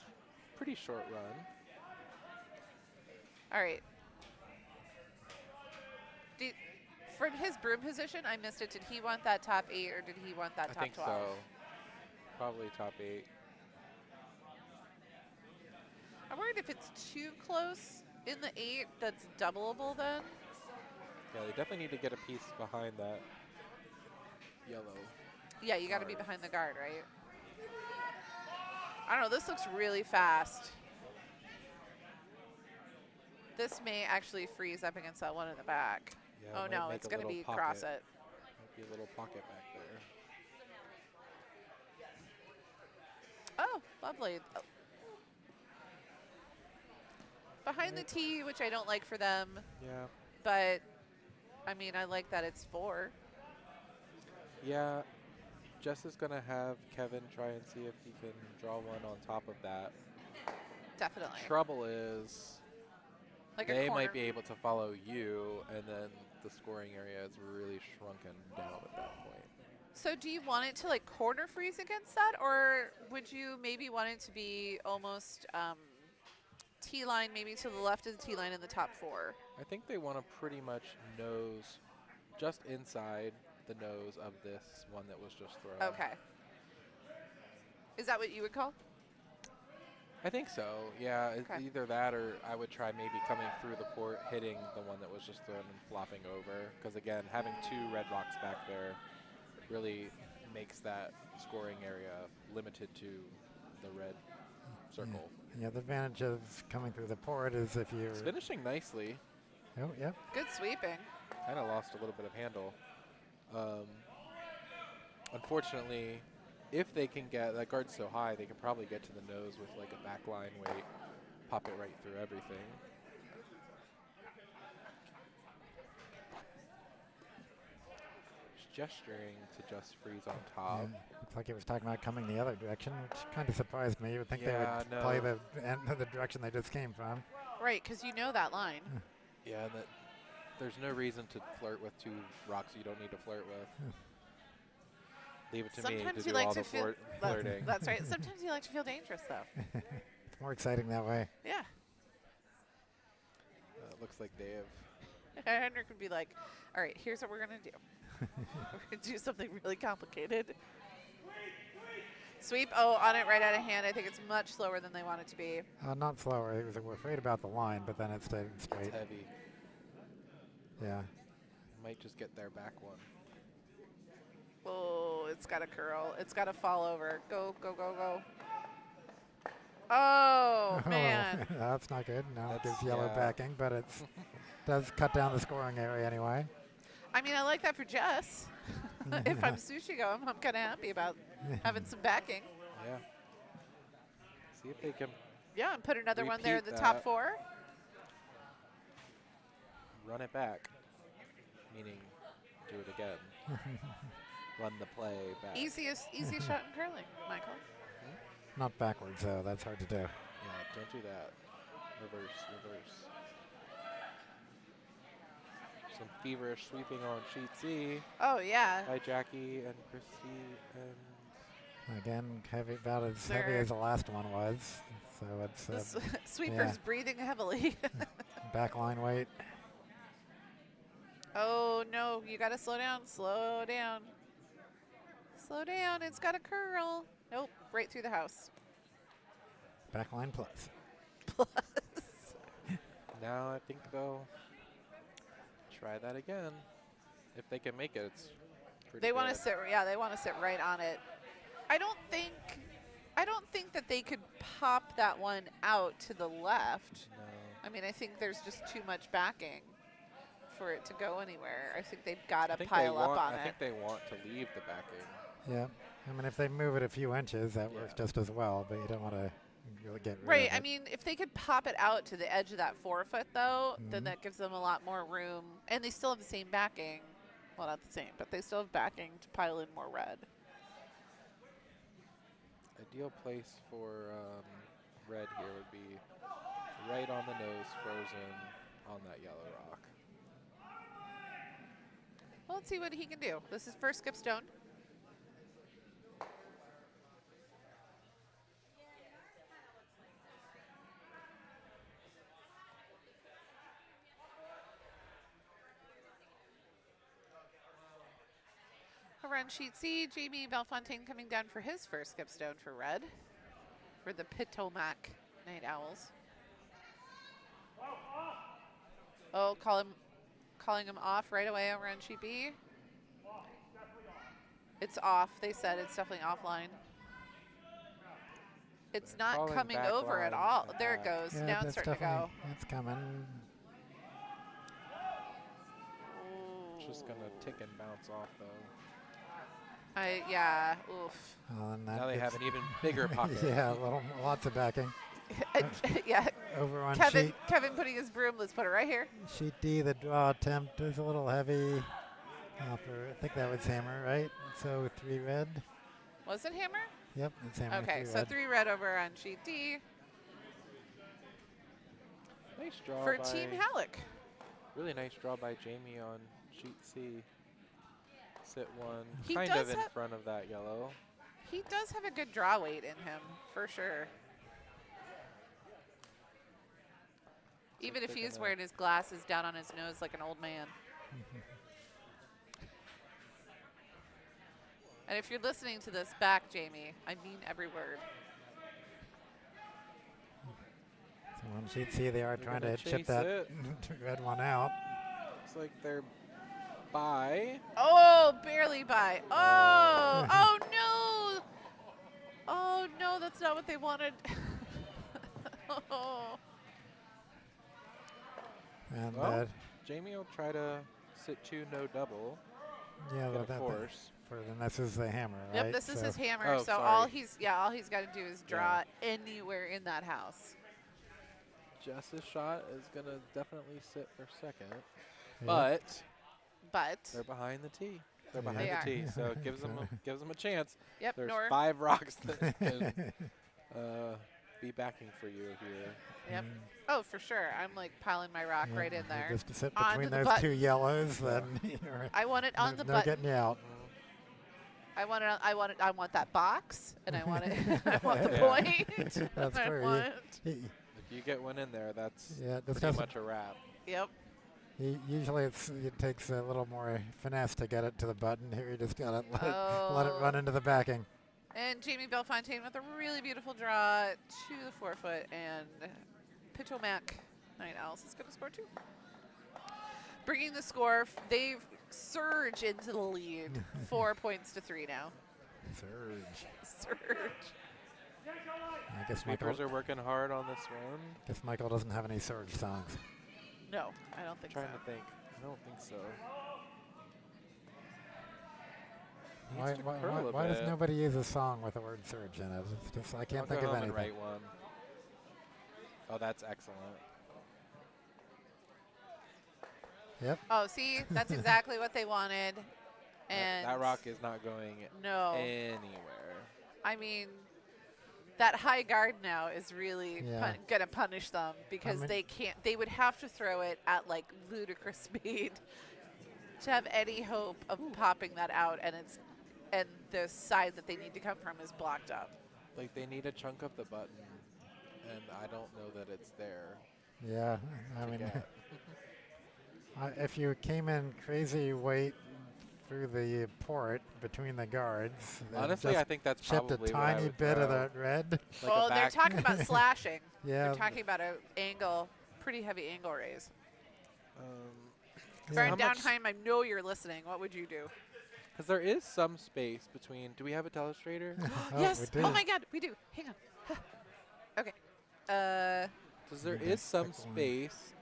Pretty short run. All right. From his broom position, I missed it. Did he want that top 8 or did he want that I top think 12? so. Probably top 8. I'm worried if it's too close in the 8, that's doubleable then. Yeah, they definitely need to get a piece behind that yellow. Yeah, you got to be Guard. behind the guard, right? I don't know. This looks really fast. This may actually freeze up against that one in the back. Yeah, Oh might no, make it's a going to little be across pocket. it. Might be a little pocket back there. Oh, lovely. Oh. Behind the tee, which I don't like for them, Yeah. but I mean, I like that it's 4. Yeah. Jess is going to have Kevin try and see if he can draw one on top of that. Definitely. Trouble is Like a they corner. might be able to follow you, and then the scoring area is really shrunken down at that point. So do you want it to like corner freeze against that, or would you maybe want it to be almost tee line, maybe to the left of the tee line in the top 4? I think they want to pretty much nose just inside the nose of this one that was just thrown. Okay. Is that what you would call? I think so. Yeah, it's Okay. either that or I would try maybe coming through the port, hitting the one that was just thrown and flopping over. Because again, having 2 red rocks back there really makes that scoring area limited to the red circle. Yeah, the advantage of coming through the port is if you're. It's finishing nicely. Oh, yep. Good sweeping. Kind of lost a little bit of handle. Unfortunately, if they can get that guard's so high, they can probably get to the nose with like a backline weight, pop it right through everything. Just gesturing to just freeze on top. Yeah, looks like he was talking about coming the other direction, which kind of surprised me. You would think Yeah, they would play no. the end of the direction they just came from. Right, because you know that line. Yeah, that there's no reason to flirt with 2 rocks you don't need to flirt with. Leave it to me Sometimes to you do like all to the feel. flirting. That's right. Sometimes you like to feel dangerous, though. It's more exciting that way. Yeah. Looks like they have. Henrik would be like, all right, here's what we're going to do. We're going to do something really complicated. Sweep. Oh, on it right out of hand. I think it's much slower than they want it to be. Not slower. He was afraid about the line, but then it stayed straight. It's heavy. Yeah. Might just get their back one. Oh, it's got to curl. It's got to fall over. Go, go, go, go. Oh, man. That's not good. Now it That's- gives yellow yeah. backing, but it does cut down the scoring area anyway. I mean, I like that for Jess. If I'm Sushi Go, I'm kind of happy about having some backing. Yeah. See if they can. Yeah, and put another one there in Repeat the top that. 4. run it back, meaning do it again. Run the play back. Easiest shot in curling, Michael. Not backwards, though. That's hard to do. Yeah, don't do that. Reverse. Some feverish sweeping on sheet C Oh, yeah. by Jacki and Kristy and Again, heavy, about as heavy as the last one was. So it's The sweeper's breathing heavily. back line weight. Oh, no. You got to slow down. Slow down. Slow down. It's got a curl. Nope. Right through the house. Back line plus. now I think they'll try that again. If they can make it, it's pretty They want to good. sit. Yeah, they want to sit right on it. I don't think that they could pop that one out to the left. No. I mean, I think there's just too much backing for it to go anywhere. I think they've got to pile up on I it. think they want to leave the backing. Yeah. I mean, if they move it a few inches, that works just as well, but you don't want to really get rid Right. of it. I mean, if they could pop it out to the edge of that forefoot, though, then Mhm. that gives them a lot more room. And they still have the same backing. Well, not the same, but they still have backing to pile in more red. Ideal place for red here would be right on the nose, frozen on that yellow rock. Well, let's see what he can do. This is first skip stone. Over on sheet C, Jamie Bellefontaine coming down for his first skip stone for red for the Pitt-o-mac Night Owls. Oh, calling him off right away over on sheet B. It's off. They said it's definitely offline. It's They're not calling coming back over at line all. at There it that. goes. Yeah, Now it's that's starting to go. definitely- It's coming. It's just gonna tick and bounce off though. Yeah. Oof. Well, and that Now they gets- have an even bigger pocket. yeah, lots of backing. Yeah. Over on Kevin putting his broom. Let's put it right here. sheet D, the draw attempt is a little heavy. I think that was hammer, right? So 3 red. Was it hammer? Yep, it's hammer. Okay, 3 so red. 3 red over on sheet D Nice draw for by Team Halleck. Really nice draw by Jamie on sheet C. Sit one, He kind does of in have- front of that yellow. He does have a good draw weight in him, for sure. Even if they're he is gonna- wearing his glasses down on his nose like an old man. And if you're listening to this back, Jamie, I mean every word. So on sheet C, they are They're trying gonna to chip chase that it. red one out. Looks like they're by. Oh, barely by. Oh, oh no. Oh no, that's not what they wanted. Oh. And Well, Jamie will try to sit 2 no double. yeah, Get a that force. and this is the hammer, right? Yep, this is So his hammer. Oh, so sorry. all he's got to do is draw anywhere in that house. Jess's shot is gonna definitely sit for second, yeah. but But they're behind the tee. They're Yeah. behind They the are. tee, so it gives them a chance. yep, There's Nor. 5 rocks that can be backing for you here. Yep. Oh, for sure. I'm like piling my rock Yeah, right in you there. Just to sit Onto between the those button. 2 yellows, then you're I want it on the no button. getting you out. I want that box, and I want it. I want the Yeah. point. That's I fair. want. If you get one in there, that's Yeah, this pretty doesn't. much a wrap. Yep. Usually it takes a little more finesse to get it to the button. Here you just gotta let it run into the backing. And Jamie Bellefontaine with a really beautiful draw to the forefoot, and Pitt-o-mac Night Owls is going to score 2. Bringing the score, they surge into the lead, 4 points to 3 now. Surge. Surge. I guess Sweepers are working hard on this one. Michael doesn't have any surge songs. No, I don't think Trying so. to think. I don't think so. Why, Needs to curl a why does bit. nobody use a song with the word surge in it? It's just, I can't I'll think go of home and anything. write one. Oh, that's excellent. Yep. Oh, see, that's exactly what they wanted. And That rock is not going no, anywhere. I mean, that high guard now is really Yeah. gonna punish them because mean- they can't. They would have to throw it at like ludicrous speed to have any hope of popping that out, and the side that they need to come from is blocked up. Like, they need to chunk up the button, and I don't know that it's there. Yeah. I to mean, get. if you came in crazy weight through the port between the guards, and Honestly, just I think that's chipped probably a what I tiny would bit throw. of that red. Like Oh, a they're back. talking about slashing. Yeah. They're talking about an angle, pretty heavy angle raise. Yeah. Brian How much- Downheim, I know you're listening. What would you do? Because there is some space between. Do we have a telestrator? Oh, Yes. we do. Oh my God, we do. Hang on. Okay. Because there Okay, is some pick one. space.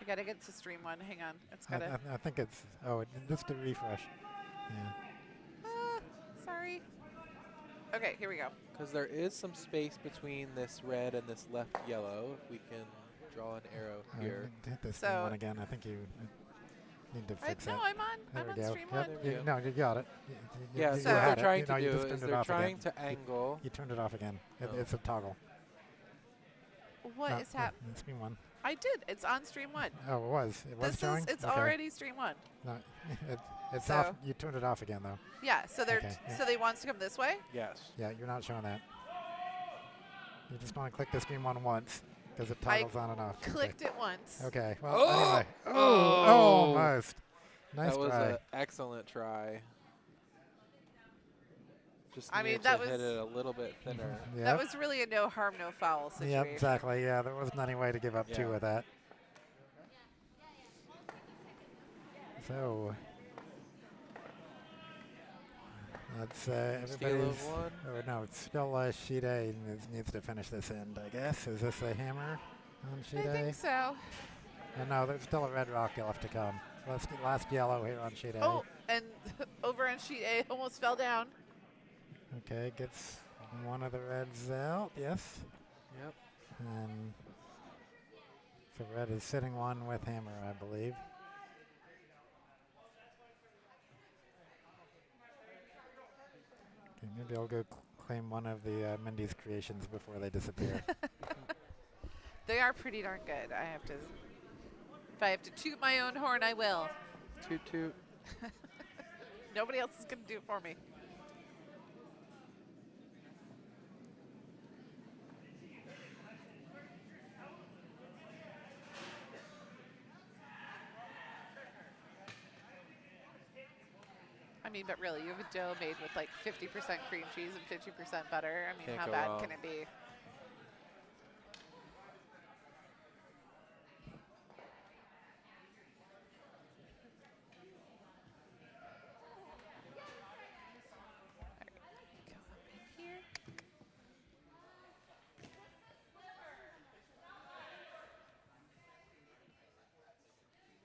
I gotta get to stream one. Hang on. It's I, gotta. I think it's. Oh, just a refresh. Yeah. Sorry. Okay, here we go. Because there is some space between this red and this left yellow. If we can draw an arrow here. Hit this So- one again. I think you need to fix No, it. I'm on. There I'm we on go. stream Yep. one. There we You, go. no, you got it. Yeah, you so had what it. they're trying No, to you do just is turned it they're off trying again. to angle. You turned it off again. Oh. It's a toggle. What No, is happening? It's stream one. I did. It's on stream one. Oh, it was. It was This showing. is. It's Okay. already stream one. No, it's So- off. You turned it off again though. Yeah. So they're. Okay, yeah. So they wants to come this way. Yes. Yeah, you're not showing that. You just want to click the stream one once because it I toggles on and off. Clicked it once. Okay. Well, Oh! anyway. Oh! Almost. Nice that was try. an excellent try. Just I needed mean, that to hit was- it a little bit thinner. Yep. That was really a no harm, no foul situation. Yep, exactly. Yeah, there wasn't any way to give up two Yeah. with that. So that's Steal everybody's. of one. Oh no, it's still sheet A needs to finish this end, I guess. Is this a hammer on sheet I A? think so. No, there's still a red rock left to come. Last yellow here on sheet A. Oh, and over on sheet A, almost fell down. Okay, gets one of the reds out. Yes. Yep. And so red is sitting one with hammer, I believe. Okay, maybe I'll go claim one of the Mindy's creations before they disappear. They are pretty darn good. I have to. If I have to toot my own horn, I will. Toot toot. Nobody else is gonna do it for me. I mean, but really, you have a dough made with like 50% cream cheese and 50% butter. I mean, Can't how go bad wrong. can it be? Go up in here.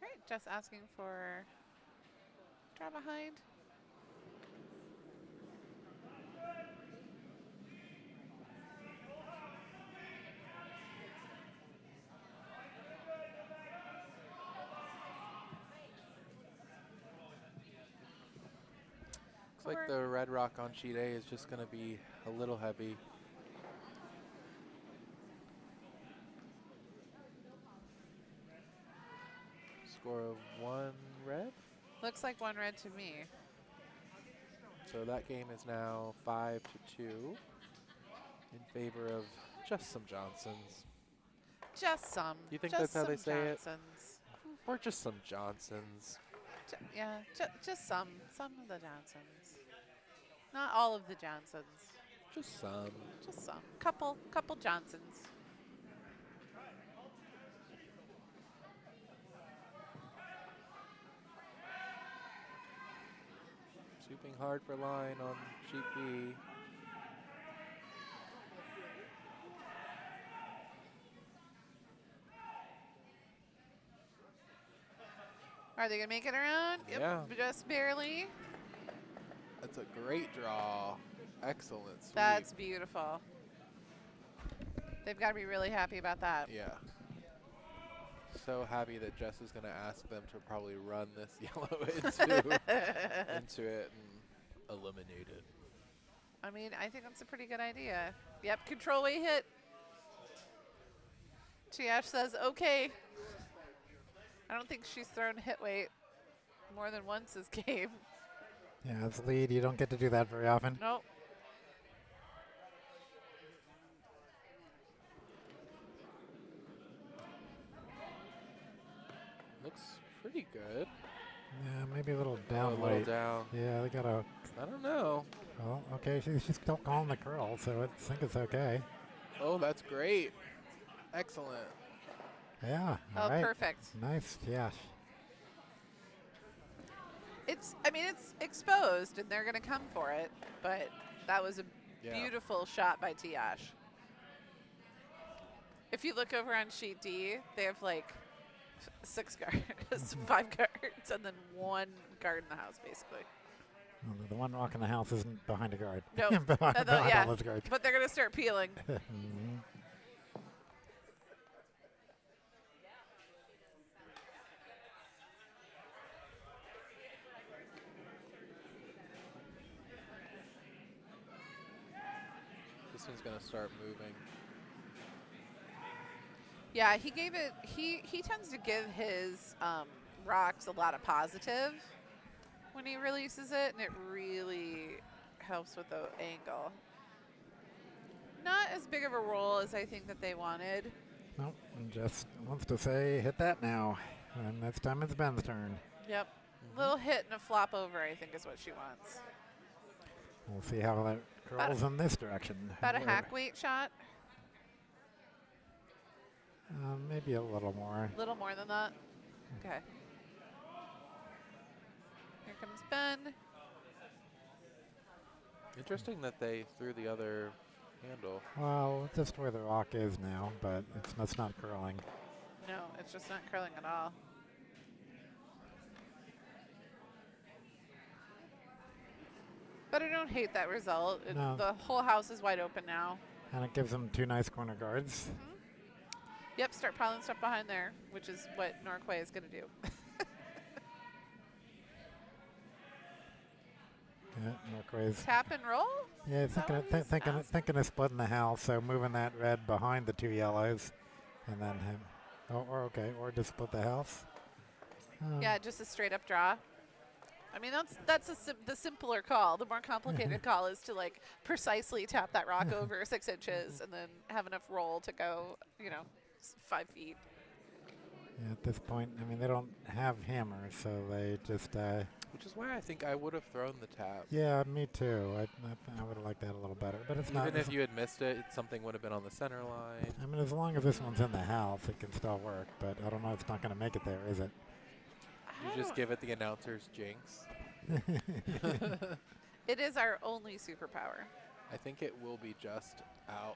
All right, just asking for draw behind. Looks like the red rock on sheet A is just going to be a little heavy. Score of 1 red. Looks like one red to me. So that game is now 5-2 in favor of just some Johnsons. Just some. You think just that's how they some say it? Johnsons. Or just some Johnsons. Yeah, just some of the Johnsons. Not all of the Johnsons. Just some. Just some. Couple Johnsons. Swooping hard for line on sheet B. Are they gonna make it around? Yep, Yeah. just barely. That's a great draw. Excellent sweep. That's beautiful. They've got to be really happy about that. Yeah. so happy that Jess is going to ask them to probably run this yellow into it and eliminate it. I mean, I think that's a pretty good idea. Yep, control weight hit. Tiyash says, okay. I don't think she's thrown hit weight more than once this game. Yeah, as lead, you don't get to do that very often. Nope. Looks pretty good. Yeah, maybe a little down A little weight. down. Yeah, they got a. I don't know. Well, okay, she's still calling the curl, so I think it's okay. Oh, that's great. Excellent. Yeah. Oh, all right. perfect. Nice, yeah. I mean, it's exposed, and they're going to come for it, but that was a beautiful shot by Tiyash. If you look over on sheet D, they have like 6 guards, 5 guards, and then 1 guard in the house, basically. Well, the one rock in the house isn't behind a guard. No, behind yeah, all those guards. but they're going to start peeling. Mhm. This one's going to start moving. Yeah, he gave it. He tends to give his rocks a lot of positive when he releases it, and it really helps with the angle. Not as big of a roll as I think that they wanted. Nope, and just wants to say, hit that now. And this time it's Ben's turn. Yep, little hit and a flop over, I think is what she wants. We'll see how that curls in this direction. About a Where- hack weight shot, maybe a little more. a little more than that. Okay. Here comes Ben. Interesting that they threw the other handle. Well, just where the rock is now, but it's not curling. No, it's just not curling at all. But I don't hate that result. No. The whole house is wide open now. And it gives them 2 nice corner guards. Yep, start piling stuff behind there, which is what Norquay is going to do. Yeah, Norquay's. Tap and roll? Yeah, Is that what he's thinking of splitting the house, so moving that red behind the 2 yellows, and then him. Or just split the house. Yeah, just a straight up draw. I mean, that's the simpler call. The more complicated call is to like precisely tap that rock over 6 inches and then have enough roll to go, 5 feet. Yeah, at this point, I mean, they don't have hammers, so they just. Which is why I think I would have thrown the tap. Yeah, me too. I would have liked that a little better, but it's not. Even if you had missed it, something would have been on the center line. I mean, as long as this one's in the house, it can still work. But I don't know. It's not going to make it there, is it? You just give it the announcer's jinx. It is our only superpower. I think it will be just outside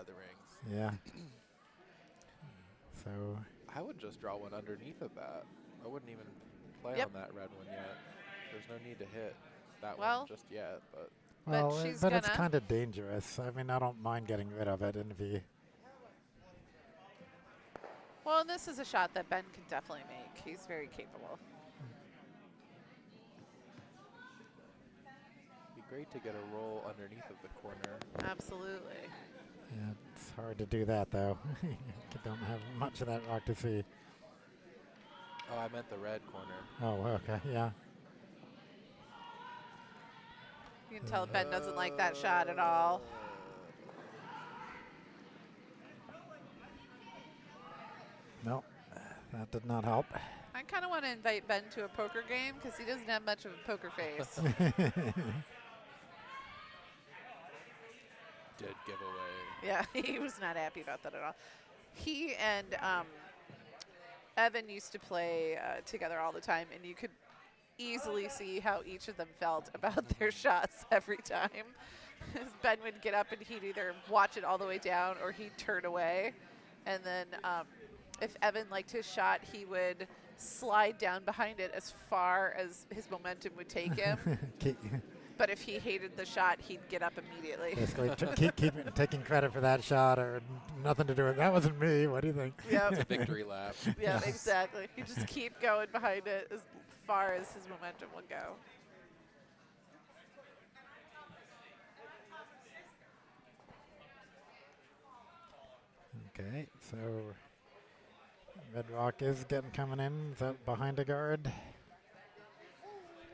the rings. Yeah. So. I would just draw one underneath of that. I wouldn't even play Yep. on that red one yet. There's no need to hit that Well, one just yet. But Well, she's but it's gonna. kind of dangerous. I mean, I don't mind getting rid of it, and if you. Well, and this is a shot that Ben can definitely make. He's very capable. it'd be great to get a roll underneath of the corner. Absolutely. Yeah, it's hard to do that though. You don't have much of that rock to see. Oh, I meant the red corner. Oh, okay, yeah. You can tell Ben doesn't like that shot at all. No, that did not help. I kind of want to invite Ben to a poker game because he doesn't have much of a poker face. Dead giveaway. Yeah, he was not happy about that at all. He and Evan used to play together all the time, and you could easily see how each of them felt about their shots every time. Ben would get up and he'd either watch it all the way down or he'd turn away. And then if Evan liked his shot, he would slide down behind it as far as his momentum would take him. But if he hated the shot, he'd get up immediately. Basically, keep taking credit for that shot or nothing to do with that. Wasn't me. What do you think? Yep. It's a victory lap. Yeah, exactly. You just keep going behind it as far as his momentum will go. Okay, so Red Rock is coming in. Is that behind a guard? I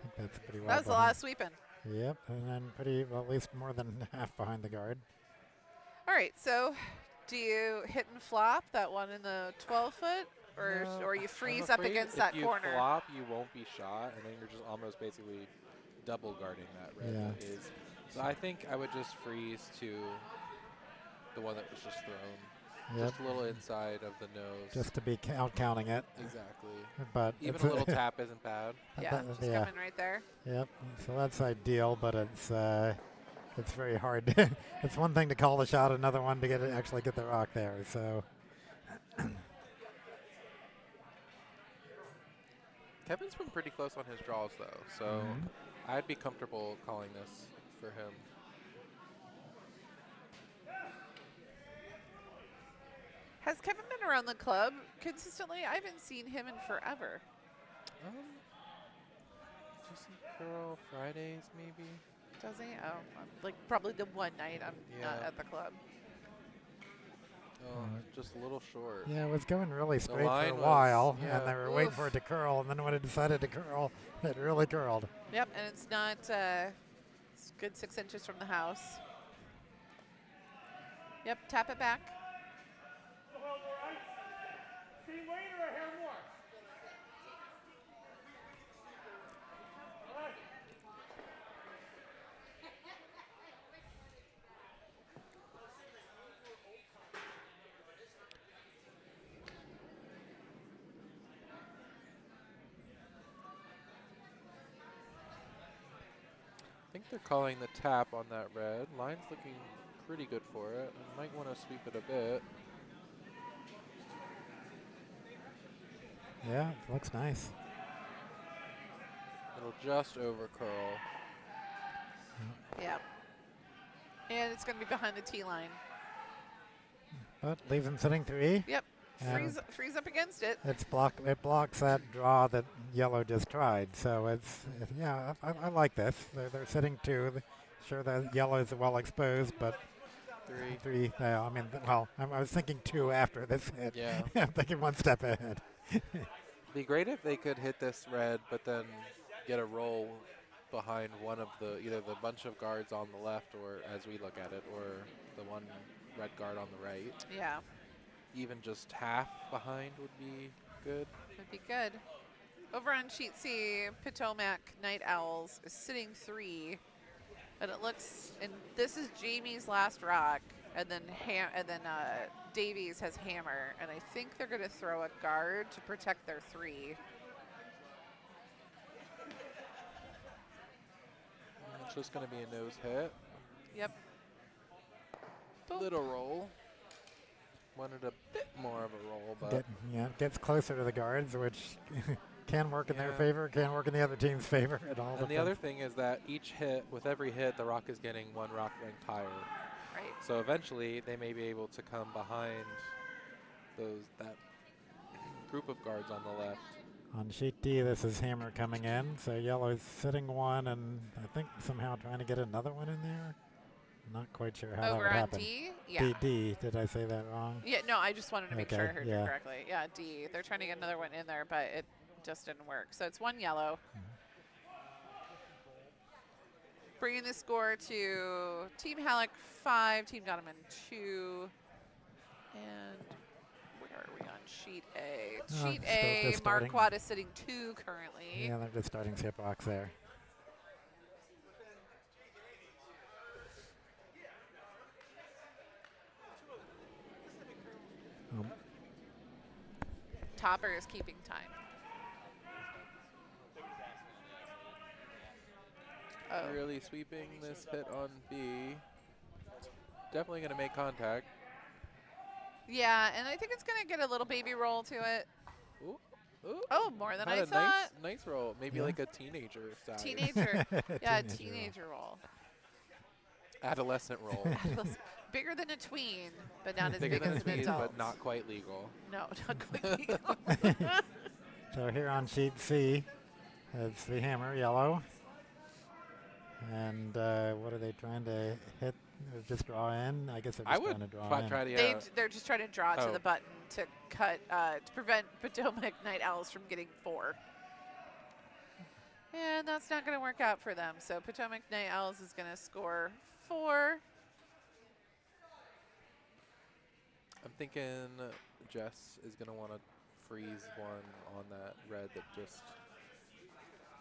think that's pretty well. That was a lot of sweeping. Yep, and then at least more than half behind the guard. All right, so do you hit and flop that one in the 12-foot, or you freeze up against that corner? If you flop, you won't be shot, and then you're just almost basically double guarding that red is. So I think I would just freeze to the one that was just thrown. Yep. Just a little inside of the nose. Just to be counting it. Exactly. But even a little tap isn't bad. Yeah, just coming right there. Yep. So that's ideal, but it's very hard. It's one thing to call the shot, another one to actually get the rock there. So. Kevin's been pretty close on his draws though, so I'd be comfortable calling this for him. Has Kevin been around the club consistently? I haven't seen him in forever. Does he curl Fridays maybe? Does he? Oh, like probably the one night I'm not at the club. Oh, just a little short. Yeah, it was going really straight for a was, while, yeah. and they were waiting for it to curl, and then when it decided to curl, it really curled. Yep, and it's not it's a good 6 inches from the house. Yep, tap it back. I think they're calling the tap on that red. Line's looking pretty good for it. I might want to sweep it a bit. Yeah, it looks nice. It'll just over curl. Yeah. And it's going to be behind the tee line. But leaves him sitting 3. Yep. Freeze up against it. It blocks that draw that yellow just tried. So I like this. They're sitting 2. Sure, the yellow is well exposed, but 3. I mean, well, I was thinking 2 after this hit. Yeah. I'm thinking 1 step ahead. Be great if they could hit this red, but then get a roll behind one of either the bunch of guards on the left, or as we look at it, or the one red guard on the right. Yeah. Even just half behind would be good. Would be good. Over on sheet C, Potomac Night Owls is sitting 3, and it looks. And this is Jamie's last rock, and then Davies has hammer, and I think they're going to throw a guard to protect their 3. It's just going to be a nose hit. Yep. Boop. Little roll. Wanted a bit more of a roll, but Gets closer to the guards, which can work in their favor, can work in the other team's favor. And the other thing is that with every hit, the rock is getting 1 rock length higher. Right. So eventually, they may be able to come behind that group of guards on the left. On sheet D, this is hammer coming in. So yellow's sitting 1, and I think somehow trying to get another one in there. Not quite sure how that would happen. Over on D? Yeah. D. Did I say that wrong? Yeah, no, I just wanted to make sure I heard you yeah. correctly. Yeah, D. They're trying to get another one in there, but it just didn't work. So it's 1 yellow. Bringing the score to Team Halleck 5, Team Donovan 2. And where are we on sheet A? Sheet A, Marquardt is sitting 2 currently. Yeah, they're just starting tip rocks there. Topper is keeping time. Oh. Really sweeping this hit on B. Definitely going to make contact. Yeah, and I think it's going to get a little baby roll to it. Ooh, Ooh, Oh, more than had I a thought. nice roll. Maybe Yeah. like a teenager size. Teenager. Yeah, Teenager teenager roll. Adolescent roll. Bigger than a tween, but not as Bigger big than a as an tweed, adult. but not quite legal. No, not quite legal. So here on sheet C, it's the hammer, yellow. And what are they trying to hit? Or just draw in? I guess they're I just would trying to draw in. try to, They're just trying to draw to Oh. the button to cut to prevent Potomac Night Owls from getting 4. And that's not going to work out for them. So Potomac Night Owls is going to score 4. I'm thinking Jess is going to want to freeze one on that red that just,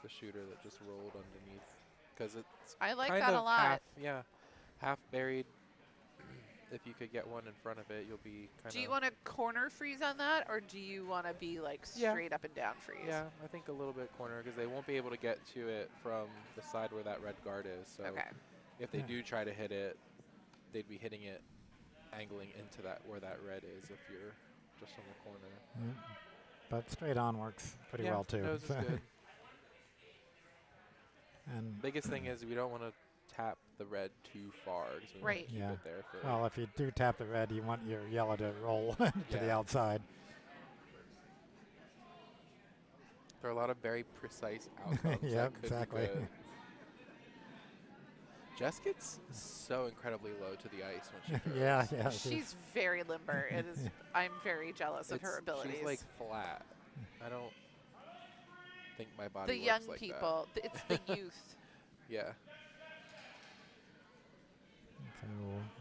the shooter that just rolled underneath. Because it's I like kind that of a lot. half buried. If you could get one in front of it, you'll be kind of. Do you want a corner freeze on that, or do you want to be like Yeah. straight up and down freeze? Yeah, I think a little bit corner because they won't be able to get to it from the side where that red guard is. So Okay. if they Yeah. do try to hit it, they'd be hitting it angling into that where that red is if you're just on the corner. But straight on works pretty yeah, well too. nose is good. And Biggest thing is we don't want to tap the red too far because we want Right. to keep Yeah. it there for. well, if you do tap the red, you want your yellow to roll to the Yeah. outside. There are a lot of very precise outcomes. Yep, that could exactly. Be good. Jess gets so incredibly low to the ice when she throws. yeah. She's very limber. It is. I'm very jealous of her abilities. She's like flat. I don't think my body the works young like people. It's the youth. That. Yeah, So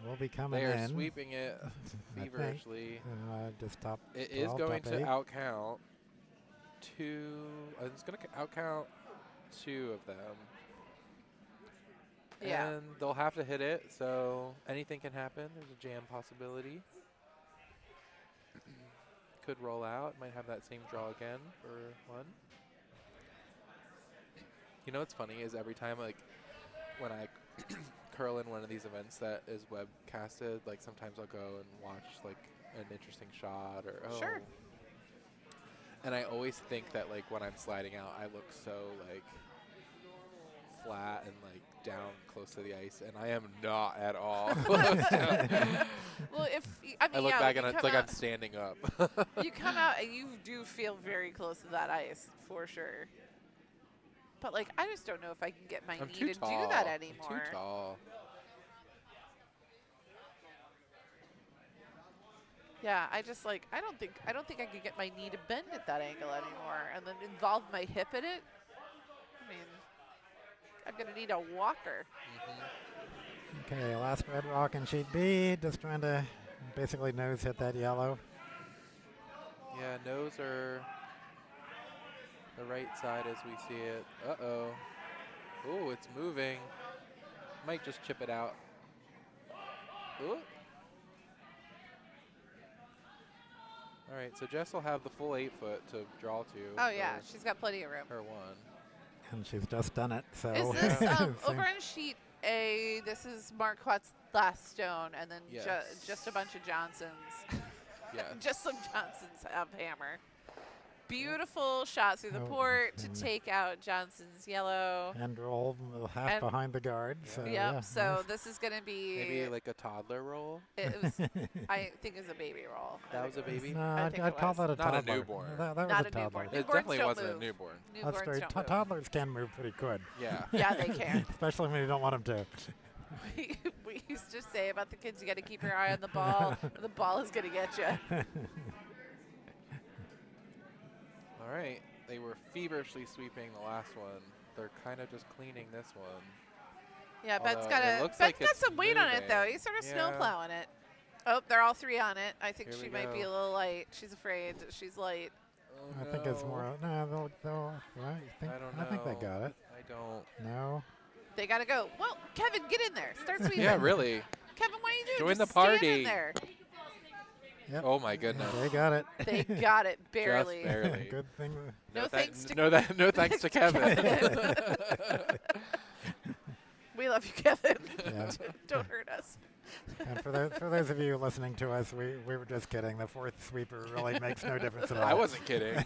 we'll be coming they are in. sweeping it I think. feverishly. Just top. It is 12, going top to 8. outcount 2. It's going to outcount 2 of them. Yeah. And they'll have to hit it, so anything can happen. There's a jam possibility. Could roll out. Might have that same draw again for 1. You know what's funny is every time, like, when I curl in one of these events that is webcasted, like, sometimes I'll go and watch, like, an interesting shot or, oh. Sure. And I always think that, like, when I'm sliding out, I look so, like, flat and, like, down close to the ice, and I am not at all close down. Well, I mean, I look yeah, back when and you it's come like I'm out- standing up. You come out and you do feel very close to that ice for sure. But like, I just don't know if I can get my I'm knee too to tall. do that I'm anymore. too tall. Yeah, I just like I don't think I could get my knee to bend at that angle anymore, and then involve my hip in it. I mean, I'm gonna need a walker. Okay, last red rock in sheet B. Just trying to basically nose hit that yellow. Yeah, nose are the right side as we see it. Uh-oh. Oh, it's moving. Might just chip it out. Ooh. All right, so Jess will have the full 8 foot to draw to. Oh yeah, for she's got plenty of room. her 1. And she's just done it. So Is this same- over on sheet A? This is Marquette's last stone, and then Yes. just a bunch of Johnsons. Yeah. Just some Johnson's hammer. Beautiful shot through the Oh, port to and- take out Johnson's yellow. and roll half And- behind the guard. Yeah. So Yep. yeah, So nice. this is going to be. Maybe like a toddler roll. It was. I think it was a baby roll. I That think was a it baby? No, I I'd, think I'd it call was. that a Not a toddler. newborn. That Not was a a toddler. newborn. It Newborns definitely don't wasn't move. a newborn. That's Newborns very don't move. toddlers can move pretty good, Yeah. Yeah, they can. especially when you don't want them to. We used to say about the kids, you got to keep your eye on the ball, or the ball is going to get you. All right. They were feverishly sweeping the last one. They're kind of just cleaning this one. Yeah, Ben's Although got it looks Ben's like got it's some weight on it moving. though. He's sort of snow Yeah. plowing it. Oh, they're all 3 on it. I think Here she we might be go. a little light. She's afraid that she's light. Oh, I think it's more. No, I think they know. got it. I don't. No. They got to go. Well, Kevin, get in there. Start sweeping. Yeah, really. Kevin, what are you doing? Join Just the party. Stand in there. Yep. Oh my goodness. They got it. They got it barely. Just barely. Good thing. No thanks to no thanks to Kevin. We love you, Kevin. Yeah. Don't hurt us. And for for those of you listening to us, we were just kidding. The fourth sweeper really makes no difference at all. I wasn't kidding.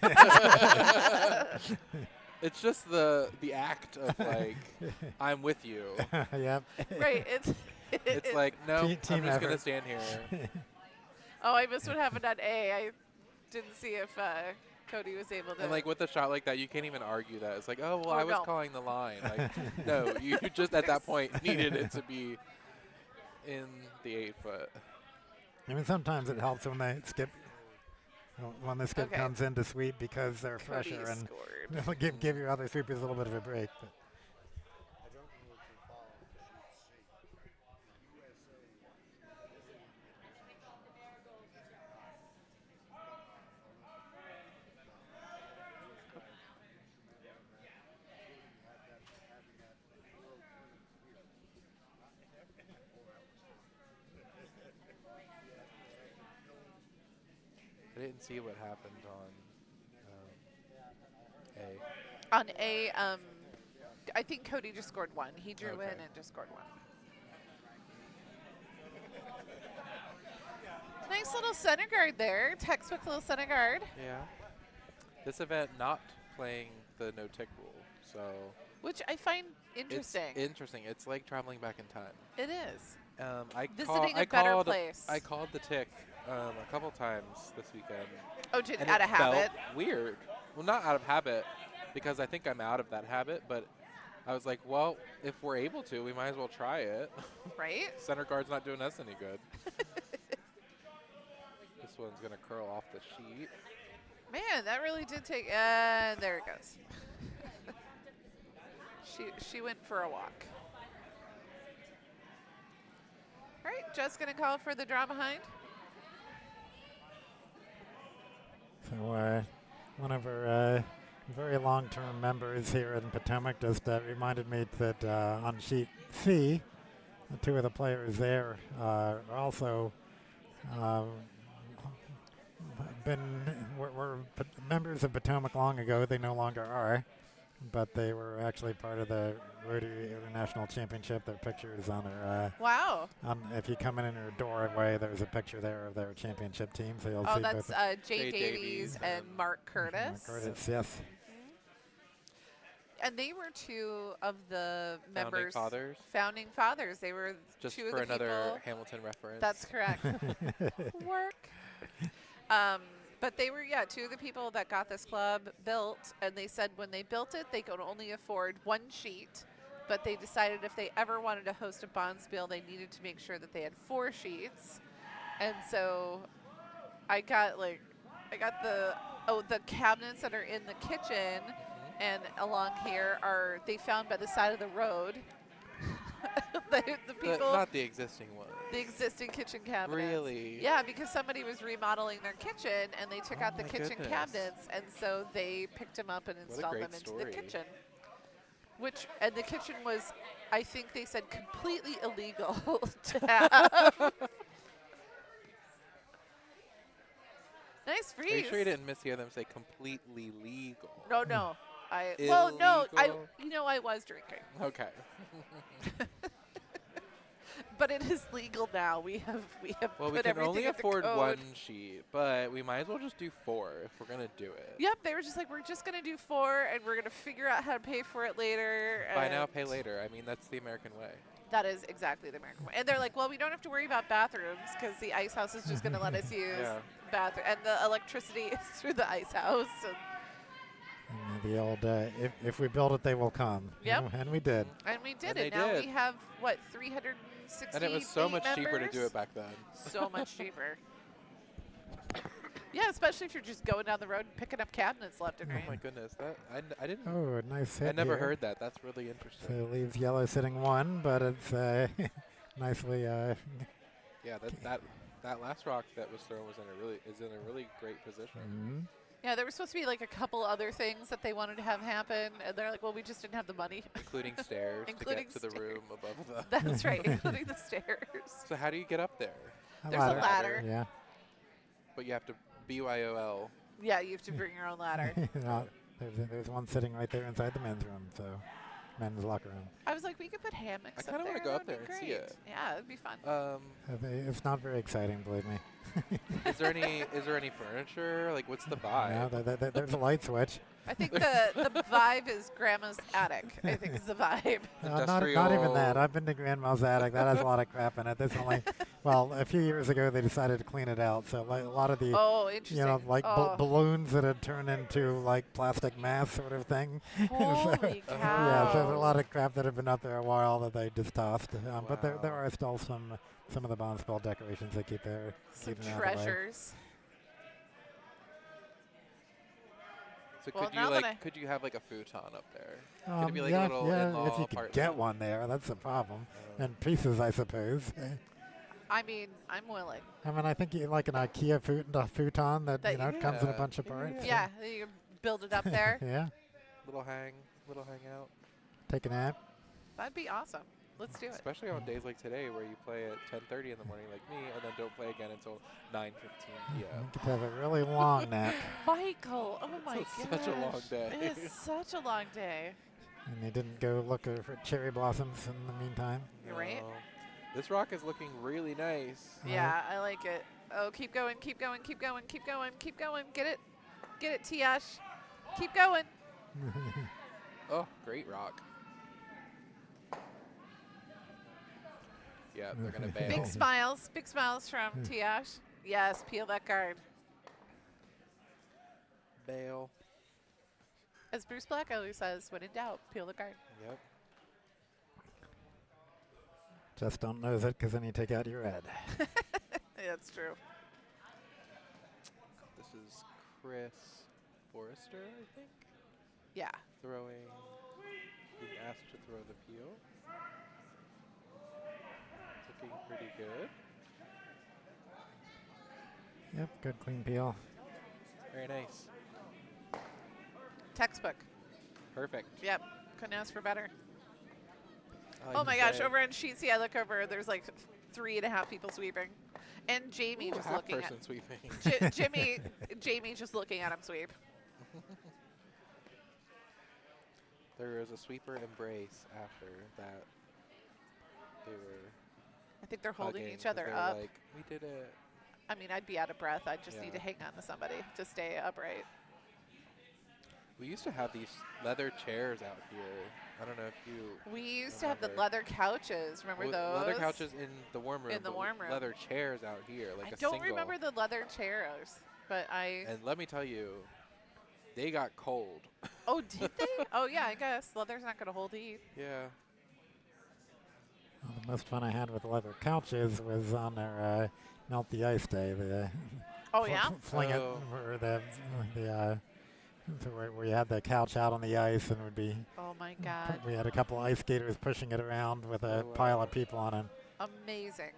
It's just the act of like, I'm with you. Yep. Right. It's like, no, I'm team just going effort. to stand here. Oh, I missed what happened on A. I didn't see if Cody was able to. And like with a shot like that, you can't even argue that. It's like, oh, well, Oh, I was no. calling the line. Like, no, you just at that point needed it to be in the 8-foot. I mean, sometimes it helps when they skip. When the skip Okay. comes into sweep because they're Cody fresher and scored. give your other sweepers a little bit of a break. But I didn't see what happened on A. On A, I think Cody just scored one. He drew Okay. in and just scored one. Nice little center guard there. Textbook little center guard. Yeah. This event not playing the no-tick rule, so Which I find interesting. it's interesting. It's like traveling back in time. It is. I Visiting a better called, place. I called the tick a couple times this weekend. Oh, just And out it of habit. felt weird. Well, not out of habit, because I think I'm out of that habit, but I was like, well, if we're able to, we might as well try it. Right? Center guard's not doing us any good. This one's going to curl off the sheet. Man, that really did take. And there it goes. she went for a walk. All right, just going to call for the draw behind. so one of our very long-term members here in Potomac just reminded me that on sheet C, the two of the players there are also were members of Potomac long ago. They no longer are, but they were actually part of the Rotary International Championship. Their picture is on their. Wow. If you come in your doorway, there's a picture there of their championship team. So you'll Oh, see that's both. Jay Jay Davies Davies and Mark Curtis. Curtis, yes. And they were two of the members. Founding fathers. Founding fathers. They were Just two of for the another people. Hamilton reference. That's correct. Work. But they were, two of the people that got this club built, and they said when they built it, they could only afford one sheet, but they decided if they ever wanted to host a bonspiel, they needed to make sure that they had 4 sheets. And so I got the cabinets that are in the kitchen, and along here are they found by the side of the road. the people, not the existing one. the existing kitchen cabinets. Really? Yeah, because somebody was remodeling their kitchen and they took out the my kitchen goodness. cabinets, and so they picked them up and What a installed great them into story. the kitchen. And the kitchen was, I think they said, completely illegal to have. Nice freeze. Make sure you didn't mishear them say completely legal. No. I was drinking. Okay. But it is legal now. We have Well, we put can everything only in the afford code. one sheet, but we might as well just do 4 if we're going to do it. Yep, they were just like, we're just gonna do 4, and we're gonna figure out how to pay for it later. Buy now, and pay later. I mean, that's the American way. That is exactly the American way. And they're like, well, we don't have to worry about bathrooms because the ice house is just gonna let us use Yeah. bathroom, and the electricity is through the ice house. And the old, if we build it, they will come. Yep. And we did. And we did And it. they Now did. we have what 360. And it was so much cheaper to do it back then. So much cheaper. Yeah, especially if you're just going down the road and picking up cabinets left and Oh right. my goodness, that I didn't. Oh, nice hit I never here. heard that. That's really interesting. So it leaves yellow sitting 1, but it's nicely. Yeah, that last rock that was thrown was in a really great position. Mhm. Yeah, there was supposed to be like a couple other things that they wanted to have happen, and they're like, well, we just didn't have the money. Including stairs Including to get to the room above the. That's right, including the stairs. So how do you get up there? There's a ladder. Yeah. But you have to BYOL. Yeah, you have to bring your own ladder. No, there's one sitting right there inside the men's room. So men's locker room. I was like, we could put hammocks I up kinda there. wanna go That up would be there and see great. it. Yeah, it'd be fun. It's not very exciting, believe me. Is there any furniture? Like, what's the vibe? No, there's a light switch. I think the vibe is Grandma's attic. I think is the vibe. Not even that. I've been to Grandma's attic. That has a lot of crap in it. There's only, well, a few years ago they decided to clean it out. So like, a lot of the, Oh, interesting. you know, like balloons that had turned into like plastic masks sort of thing. Holy cow. Yeah, so there's a lot of crap that had been up there a while that they just tossed. But there Wow. are still some of the bonspiel decorations they keep there. Some keeping out of the way. treasures. So Well, could now you that could you have like a futon up there? Could it be like yeah, a little yeah, in-law if you could get apartment? one there, that's the problem. Oh. And pieces, I suppose. I mean, I'm willing. I mean, I think you like an IKEA futon that That you know you- comes in a Yeah, bunch of yeah, parts. Yeah, you build it up there. Yeah. Little hangout. Take a nap. That'd be awesome. Let's do it. Especially on days like today where you play at 10:30 in the morning like me and then don't play again until 9:15 You p.m. could have a really long nap, Michael, oh my It's gosh. such a long day. It is such a long day. and you didn't go look for cherry blossoms in the meantime. You're right. No. This rock is looking really nice. Yeah, I like it. Oh, keep going, keep going, keep going, keep going, keep going. Get it, Tiyash. Keep going. Oh, great rock. Yeah, they're gonna bail. Big smiles from Tiyash. Yes, peel that guard. Bail. As Bruce Black always says, when in doubt, peel the guard. Yep. Just don't nose it, because then you take out your head. Yeah, that's true. This is Chris Forrester, I think, Yeah. being asked to throw the peel. It's looking pretty good. Yep, good clean peel. Very nice. Textbook. Perfect. Yep. Couldn't ask for better. I like Oh to my gosh, say, over in Sheet C, I look over, there's like 3.5 people sweeping. And Jamie ooh, just half looking at person sweeping. Jamie just looking at him sweep. There was a sweeper embrace after that. They were I think they're holding hugging each 'cause other they were up. like, we did it. I mean, I'd be out of breath. I'd just need to Yeah. hang on to somebody to stay upright. We used to have these leather chairs out here. I don't know if you We used to have the remember. leather couches. Remember those? leather couches in the warm room. In the but warm room. Leather chairs out here, like I a don't single. remember the leather chairs, but I. And let me tell you, they got cold. Oh, did they? Oh, yeah, I guess. Leather's not going to hold heat. Yeah. Well, the most fun I had with leather couches was on their melt the ice day. The Oh, yeah? fling it, Oh. or so where you had the couch out on the ice and would be. Oh, my God. We had a couple ice skaters pushing it around with a Oh, wow. pile of people on it. Amazing.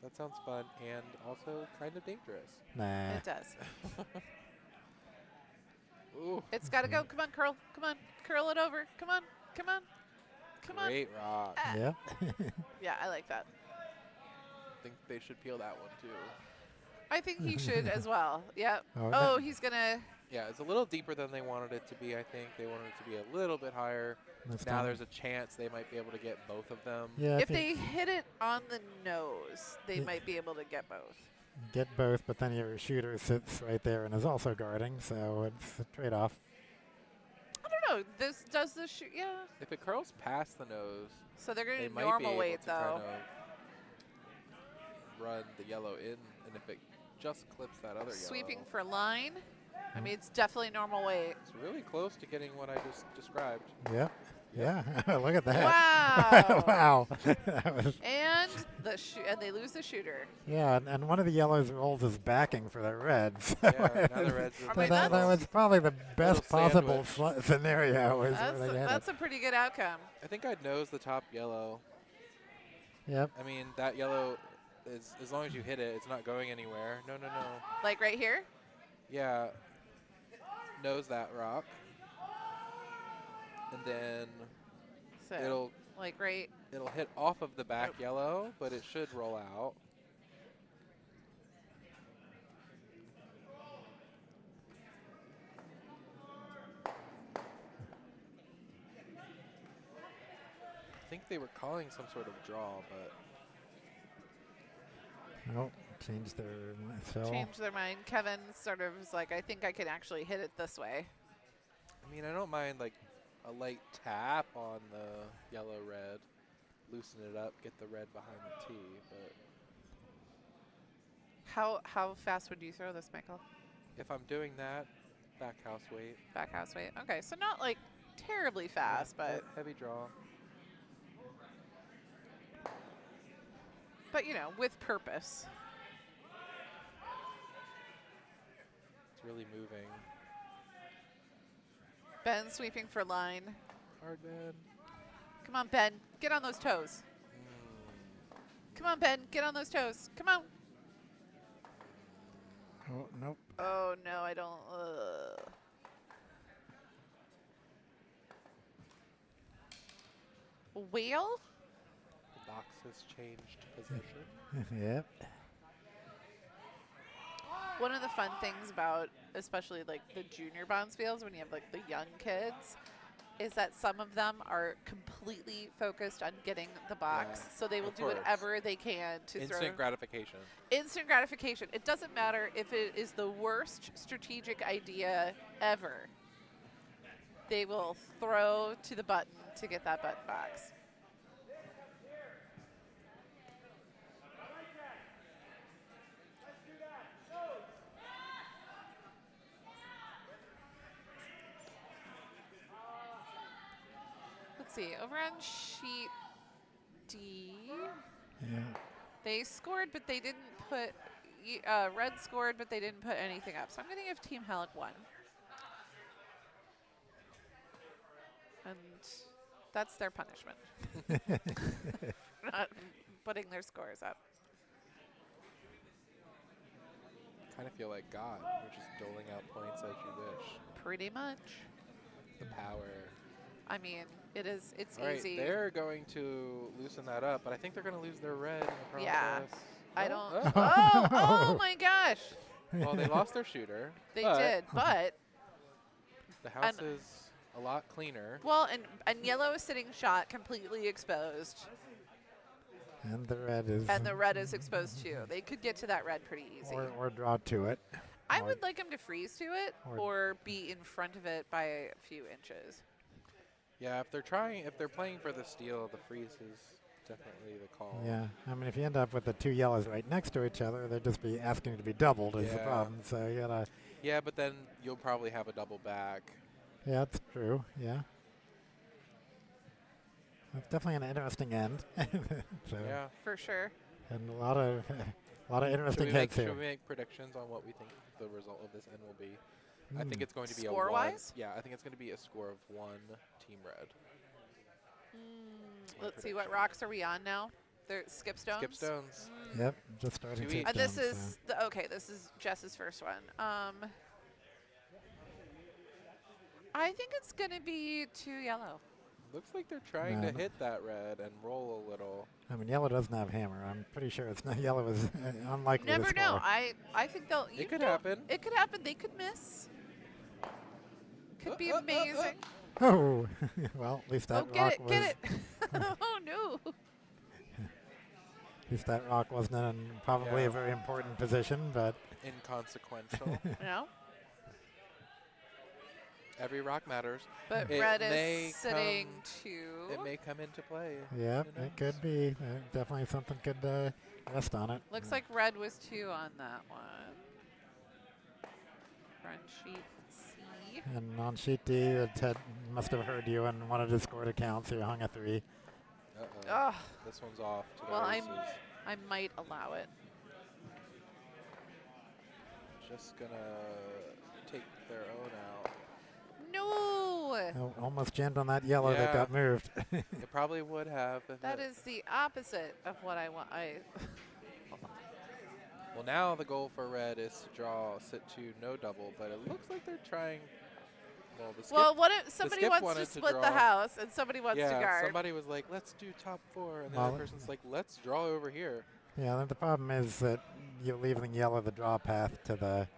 That sounds fun and also kind of dangerous. Nah. It does. Ooh, It's got to go. Come on, curl. Come on. Curl it over. Come on. Come on. Come on. great rock. Ah. Yep. Yeah, I like that. I think they should peel that one too. I think he should as well. Yep. Oh, Oh, that- he's going to. Yeah, it's a little deeper than they wanted it to be, I think. They wanted it to be a little bit higher. This Now time- there's a chance they might be able to get both of them. Yeah, If you they hit it on the nose, they Yeah. might be able to get both. get both, but then your shooter sits right there and is also guarding, so it's a trade-off. I don't know. This does the shoot. Yeah. If it curls past the nose, So they're going they to do might be normal able weight, to though. kind of run the yellow in, and if it just clips that other Sweeping yellow, for line. I mean, it's definitely normal weight. it's really close to getting what I just described. Yep. Yeah. Look at that. Wow. Wow. That was, And and they lose the shooter. yeah, and one of the yellows rolls his backing for the reds. Yeah, now the reds Are are we that nuts? was probably the best possible sandwich. scenario. Was where they had That's it. a pretty good outcome. I think I'd nose the top yellow. Yep. I mean, that yellow is, as long as you hit it, it's not going anywhere. No, no, no. Like right here. Yeah. Nose that rock. And then So it'll like right. hit off of the back Oh. yellow, but it should roll out. think they were calling some sort of draw, but Oh, changed their fill. Changed their mind. Kevin sort of was like, I think I can actually hit it this way. I mean, I don't mind like a light tap on the yellow-red, loosen it up, get the red behind the tee, but How fast would you throw this, Michael? if I'm doing that, back house weight. Back house weight. Okay, so not like terribly fast, Yeah, but heavy draw. you know, with purpose. It's really moving. Ben sweeping for line. Hard man. Come on, Ben. Get on those toes. Come on, Ben. Get on those toes. Come on. Oh, nope. Oh, no, I don't. Whale? The box has changed position. Yep. One of the fun things about, especially like the junior bounce fields, when you have like the young kids, is that some of them are completely focused on getting the box. Yeah, So they will of do course. whatever they can to throw. Instant gratification. Instant gratification. It doesn't matter if it is the worst strategic idea ever. They will throw to the button to get that button box. Let's see. Over on sheet D, Yeah. they scored, but they didn't put. Red scored, but they didn't put anything up. So I'm going to give Team Halleck 1. And that's their punishment. For not putting their scores up. Kind of feel like God. You're just doling out points as you wish. Pretty much. The power. I mean, it's All right, easy. they're going to loosen that up, but I think they're going to lose their red in the process. Yeah. I Oh, don't. oh. Oh my gosh. Well, they lost their shooter. They but did, but The house is a lot cleaner. well, and yellow is sitting shot completely exposed, And the red is. and the red is exposed too. They could get to that red pretty easy. Or draw to it. I or- would like them to freeze to it or- or be in front of it by a few inches. Yeah, if they're playing for the steal, the freeze is definitely the call. Yeah, I mean, if you end up with the two yellows right next to each other, they'd just be asking to be doubled is the Yeah. problem. So you gotta. Yeah, but then you'll probably have a double back. Yeah, that's true. Yeah. It's definitely an interesting end. So, Yeah. For sure. and a lot of interesting Should we, make, hits here. should we make predictions on what we think the result of this end will be? I think Mm. it's going to be a Score-wise? 1. Yeah, I think it's going to be a score of 1 Team Red. Let's see, what rocks are we on now? They're skip stones. Skip stones. Yep, just starting Two to. each. And this is this is Jess's first one. I think it's gonna be 2 yellow. Looks like they're trying No. to hit that red and roll a little. I mean, yellow doesn't have hammer. I'm pretty sure it's not yellow is unlikely Never to know. score. I think they'll. It could happen. It could happen. They could miss. Could be amazing. Oh, well, at least that Oh, rock get it, was. get it. Oh no. At least that rock wasn't in probably Yeah. a very important position, but Inconsequential. No. Every rock matters. But It red may is sitting come- 2. It may come into play. yeah, Who it could knows? be. Definitely something could rest on it. Looks like red was 2 on that one. Front sheet C. And on sheet D, Ted must have heard you and wanted to score to count, so you hung a 3. Uh-oh. Oh, This one's off to the well, races. I might allow it. Just gonna take their own out. No. Oh, almost jammed on that yellow that Yeah. got moved. It probably would have. If That it- is the opposite of what I want. Well, now the goal for red is to draw sit 2, no double, but it looks like they're trying. Well, the skip. Well, what if somebody skip wants wanted to to split the draw. house and somebody wants yeah, to guard? somebody was like, let's do top 4, and the Well, other person's like, let's draw over here. Yeah, then the problem is that you're leaving yellow the draw path to the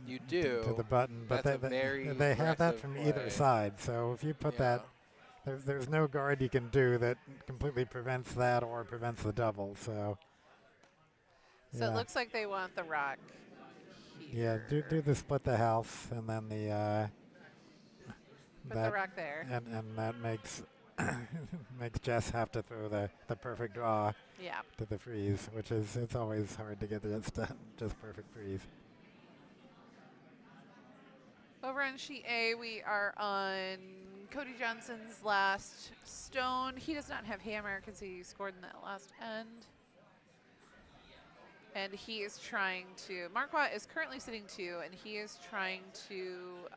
You to do. the button, but That's a very they have that aggressive from either play. side. So if you put that there's no guard you can do that completely prevents that or prevents the double. So So it looks like they want the rock yeah, here. do the split the house and then the Put the rock there. and that makes makes Jess have to throw the perfect draw Yeah. to the freeze, which is it's always hard to get just perfect freeze. Over on sheet A, we are on Cody Johnson's last stone. He does not have hammer because he scored in that last end. And he is trying to, Marquardt is currently sitting 2, and he is trying to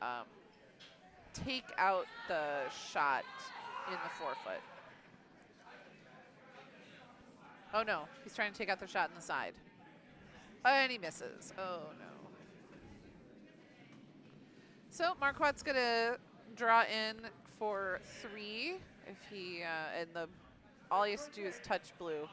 take out the shot in the 4-foot. Oh no, he's trying to take out the shot in the side. And he misses. Oh no. So Marquardt's gonna draw in for 3 if he and all he has to do is touch blue.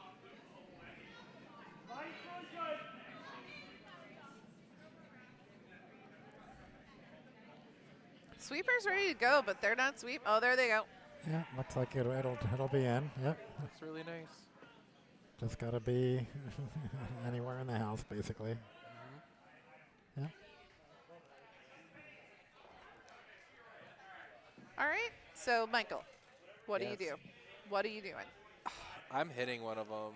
Sweeper's ready to go, but they're not sweep. Oh, there they go. Yeah, looks like it'll be in. Yep. Looks really nice. Just gotta be anywhere in the house, basically. Mm-hmm. Yeah. All right. So Michael, what do you Yes. do? What are you doing? I'm hitting one of them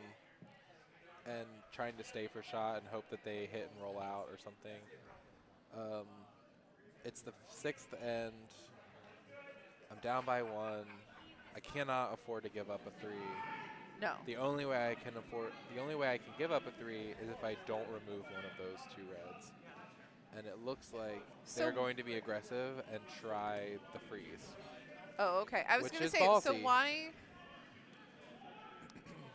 and trying to stay for shot and hope that they hit and roll out or something. It's the 6th end. I'm down by 1. I cannot afford to give up a 3. No. The only way I can give up a 3 is if I don't remove one of those 2 reds. And it looks like they're going to be aggressive and try the freeze. Oh, okay. I was Which going to is say, ballsy.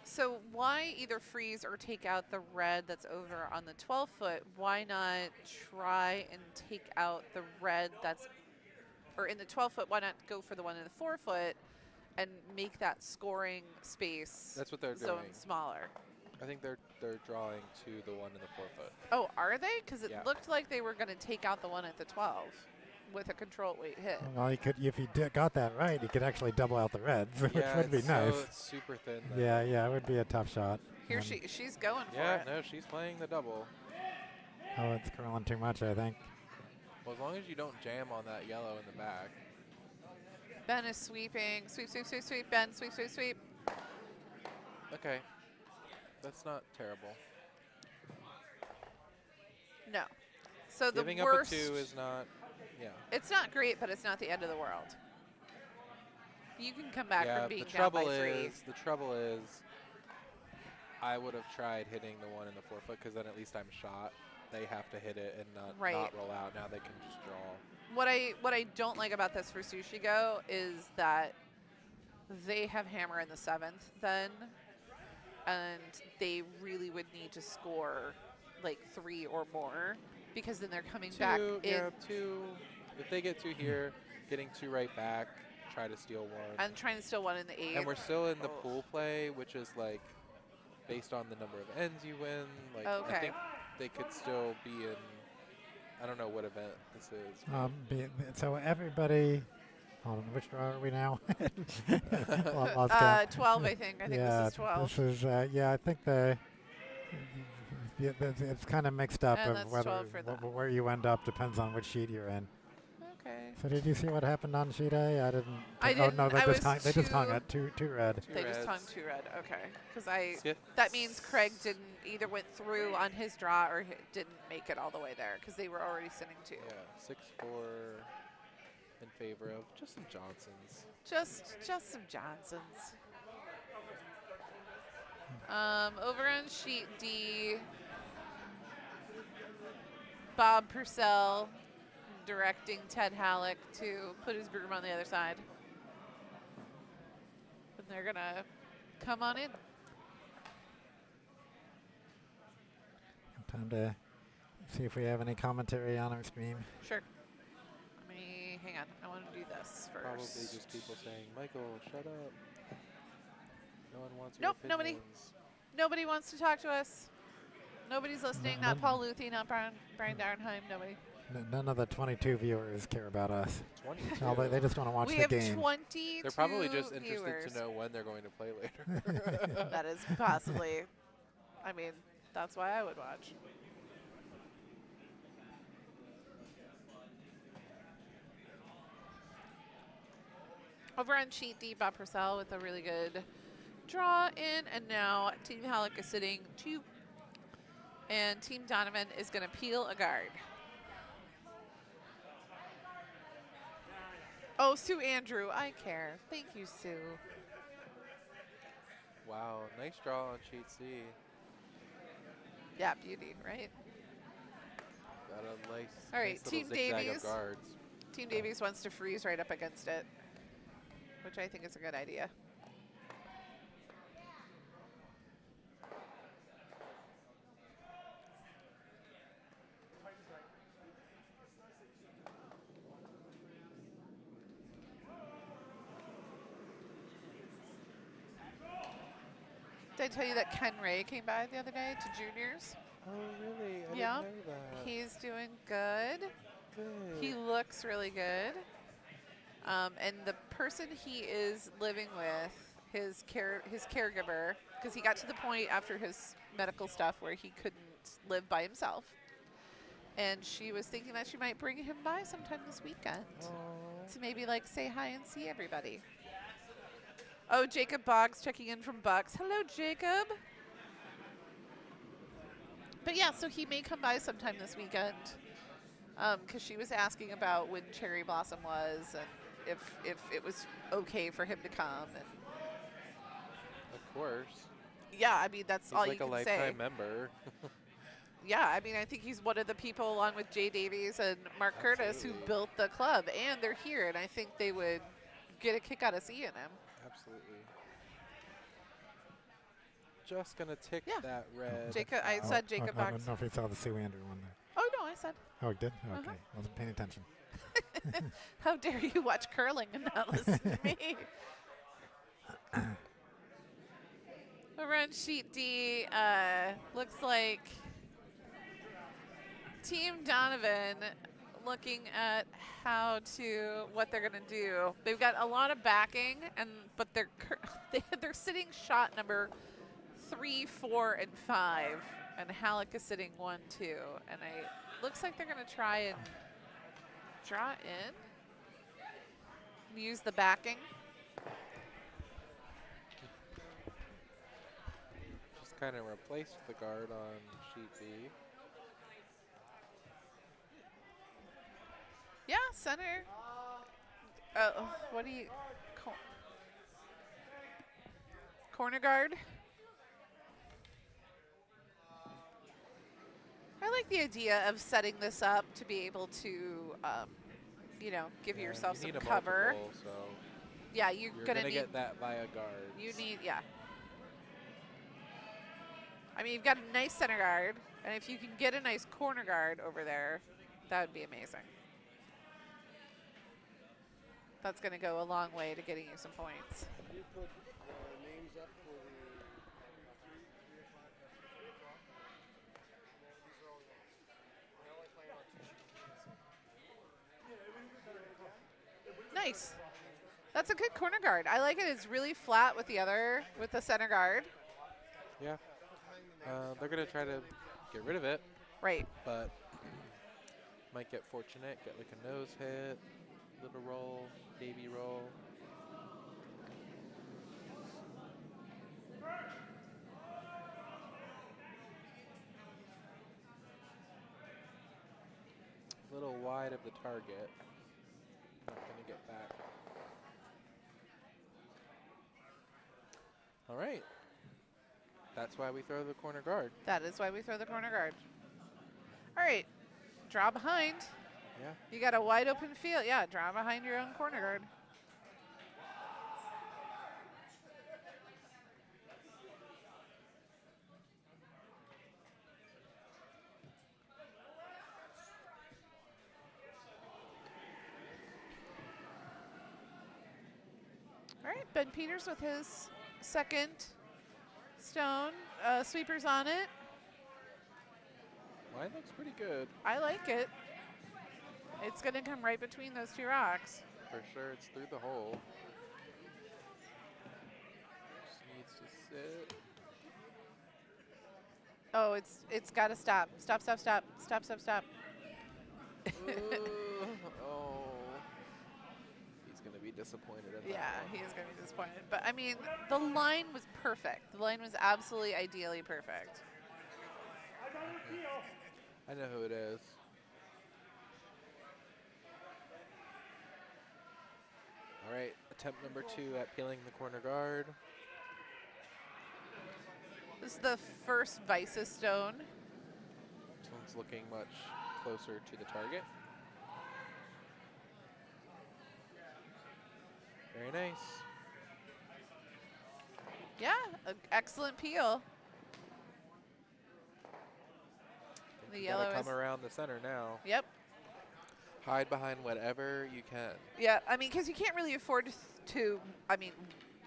so why either freeze or take out the red that's over on the 12-foot? Why not try and take out the red that's, or in the 12-foot, why not go for the one in the 4-foot and make that scoring space That's what they're zone doing. smaller? I think they're drawing to the one in the 4-foot. Oh, are they? Because it Yeah. looked like they were going to take out the one at the 12 with a control weight hit. Well, he could if he got that right, he could actually double out the reds, which would be nice. So it's super thin. Though. Yeah, it would be a tough shot. Here she's going for Yeah, it. no, she's playing the double. Oh, it's curling too much, I think. Well, as long as you don't jam on that yellow in the back. Ben is sweeping. Sweep, sweep, sweep, sweep. Ben, sweep, sweep, sweep. Okay. That's not terrible. No. So the Giving worst. up a 2 is not, yeah. It's not great, but it's not the end of the world. You can come back Yeah, from being the down trouble by 3. is, I would have tried hitting the one in the 4-foot because then at least I'm shot. They have to hit it and not roll out. Now they can just draw. What I don't like about this for Sushi Go is that they have hammer in the 7th then, and they really would need to score like 3 or more because then they're coming back in. Yeah, 2. If they get 2 here, getting 2 right back, try to steal 1. I'm trying to steal 1 in the 8th. And we're still in the pool play, which is like based on the number of ends you win. Like Okay. I think they could still be in. I don't know what event this is. So everybody, hold on, which draw are we now? Lost count. 12, I think. I think this is 12. This is, I think it's kind of mixed up And of that's whether 12 for that. where you end up depends on which sheet you're in. Okay. So did you see what happened on sheet A? I didn't. I Oh didn't. no, I was they just hung too- at two red. They just reds. hung 2 red. Okay. Because Skip. that means Craig didn't either went through on his draw or didn't make it all the way there because they were already sitting 2. Yeah, 6-4 in favor of just some Johnsons. Just some Johnsons. Over on sheet D, Bob Purcell directing Ted Halleck to put his broom on the other side. And they're going to come on in. Time to see if we have any commentary on our stream. Sure. Let me, hang on. I want to do this first. Probably just people saying, Michael, shut up. No one wants Nope, your nobody. opinions. Nobody wants to talk to us. Nobody's listening. Not Paul Luthi, not Brian Darnheim. Nobody. None of the 22 viewers care about us. 22. No, they just want to watch We the have game. 22 They're probably just interested viewers. to know when they're going to play later. That is possibly. I mean, that's why I would watch. Over on sheet D, Bob Purcell with a really good draw in, and now Team Halleck is sitting 2, and Team Donovan is going to peel a guard. Oh, Sue Andrew, I care. Thank you, Sue. Wow, nice draw on sheet C. Yeah, beauty, right? Got a nice, All right, nice Team little zigzag Davies. of guards. Team Davies wants to freeze right up against it, which I think is a good idea. Did I tell you that Ken Ray came by the other day to juniors? Oh, really? I Yeah. didn't know that. He's doing good. Good. He looks really good. And the person he is living with, his caregiver, because he got to the point after his medical stuff where he couldn't live by himself. And she was thinking that she might bring him by sometime this weekend Aw. to maybe like say hi and see everybody. Oh, Jacob Boggs checking in from Bucks. Hello, Jacob. But yeah, so he may come by sometime this weekend because she was asking about when Cherry Blossom was and if it was okay for him to come. And Of course. yeah, I mean, that's He's all like you a can say. lifetime member. Yeah, I mean, I think he's one of the people along with Jay Davies and Mark Curtis who Absolutely. built the club, and they're here, and I think they would get a kick out of seeing him. Absolutely. Just gonna tick Yeah. that red. Jacob, I said Jacob I don't Boggs. know if you saw the Sue Andrew one there. Oh, no, I said. Oh, it did? Uh-huh. Okay. Wasn't paying attention. How dare you watch curling and not listen to me? Over on sheet D, looks like Team Donovan looking at what they're gonna do. They've got a lot of backing, but they're sitting shot number 3, 4, and 5, and Halleck is sitting 1, 2, and looks like they're gonna try and draw in, use the backing. Just kind of replaced the guard on sheet B. Yeah, center. What do you corner guard? I like the idea of setting this up to be able to, give Yeah, yourself you some need a cover. multiple, so Yeah, you're you're gonna gonna need. get that via guards. You need, yeah. I mean, you've got a nice center guard, and if you can get a nice corner guard over there, that would be amazing. That's going to go a long way to getting you some points. You put names up for the 3 o'clock, 3 o'clock. These are all the names. I only play on 2 sheets. Nice. That's a good corner guard. I like it. It's really flat with the center guard. Yeah. They're gonna try to get rid of it, Right. but might get fortunate, get like a nose hit, little roll, baby roll. A little wide of the target. Not gonna get back. All right. That's why we throw the corner guard. That is why we throw the corner guard. All right. Draw behind. Yeah. You got a wide open field. Yeah, draw behind your own corner guard. All right, Ben Peters with his second stone. Sweepers on it. Line looks pretty good. I like it. It's going to come right between those two rocks. For sure, it's through the hole. Just needs to sit. Oh, it's got to stop. Stop, stop, stop. Stop, stop, stop. Ooh, oh. He's going to be disappointed in that Yeah, one. he is going to be disappointed. But, I mean, the line was perfect. The line was absolutely ideally perfect. I know who it is. All right, attempt number 2 at peeling the corner guard. This is the first Vices stone. This one's looking much closer to the target. Very nice. Yeah, excellent peel. The You yellow gotta is. come around the center now. Yep. Hide behind whatever you can. Yeah, I mean, because you can't really afford to, I mean,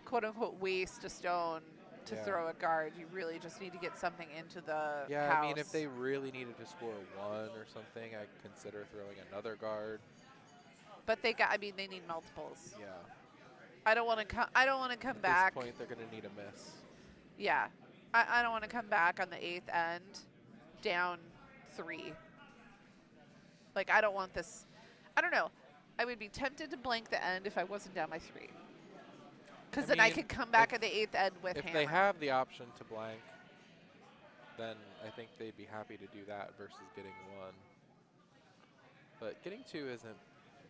quote unquote, waste a stone to Yeah. throw a guard. You really just need to get something into the Yeah, house. I mean, if they really needed to score 1 or something, I'd consider throwing another guard. But they got. I mean, they need multiples. Yeah. I don't want to come. I don't want to come At back. this point, they're gonna need a miss. Yeah, I don't want to come back on the 8th end, down 3. Like I don't want this. I don't know. I would be tempted to blank the end if I wasn't down by 3. Because then I mean, could come back at the 8th end with If hammer. they have the option to blank, then I think they'd be happy to do that versus getting 1. But getting 2 isn't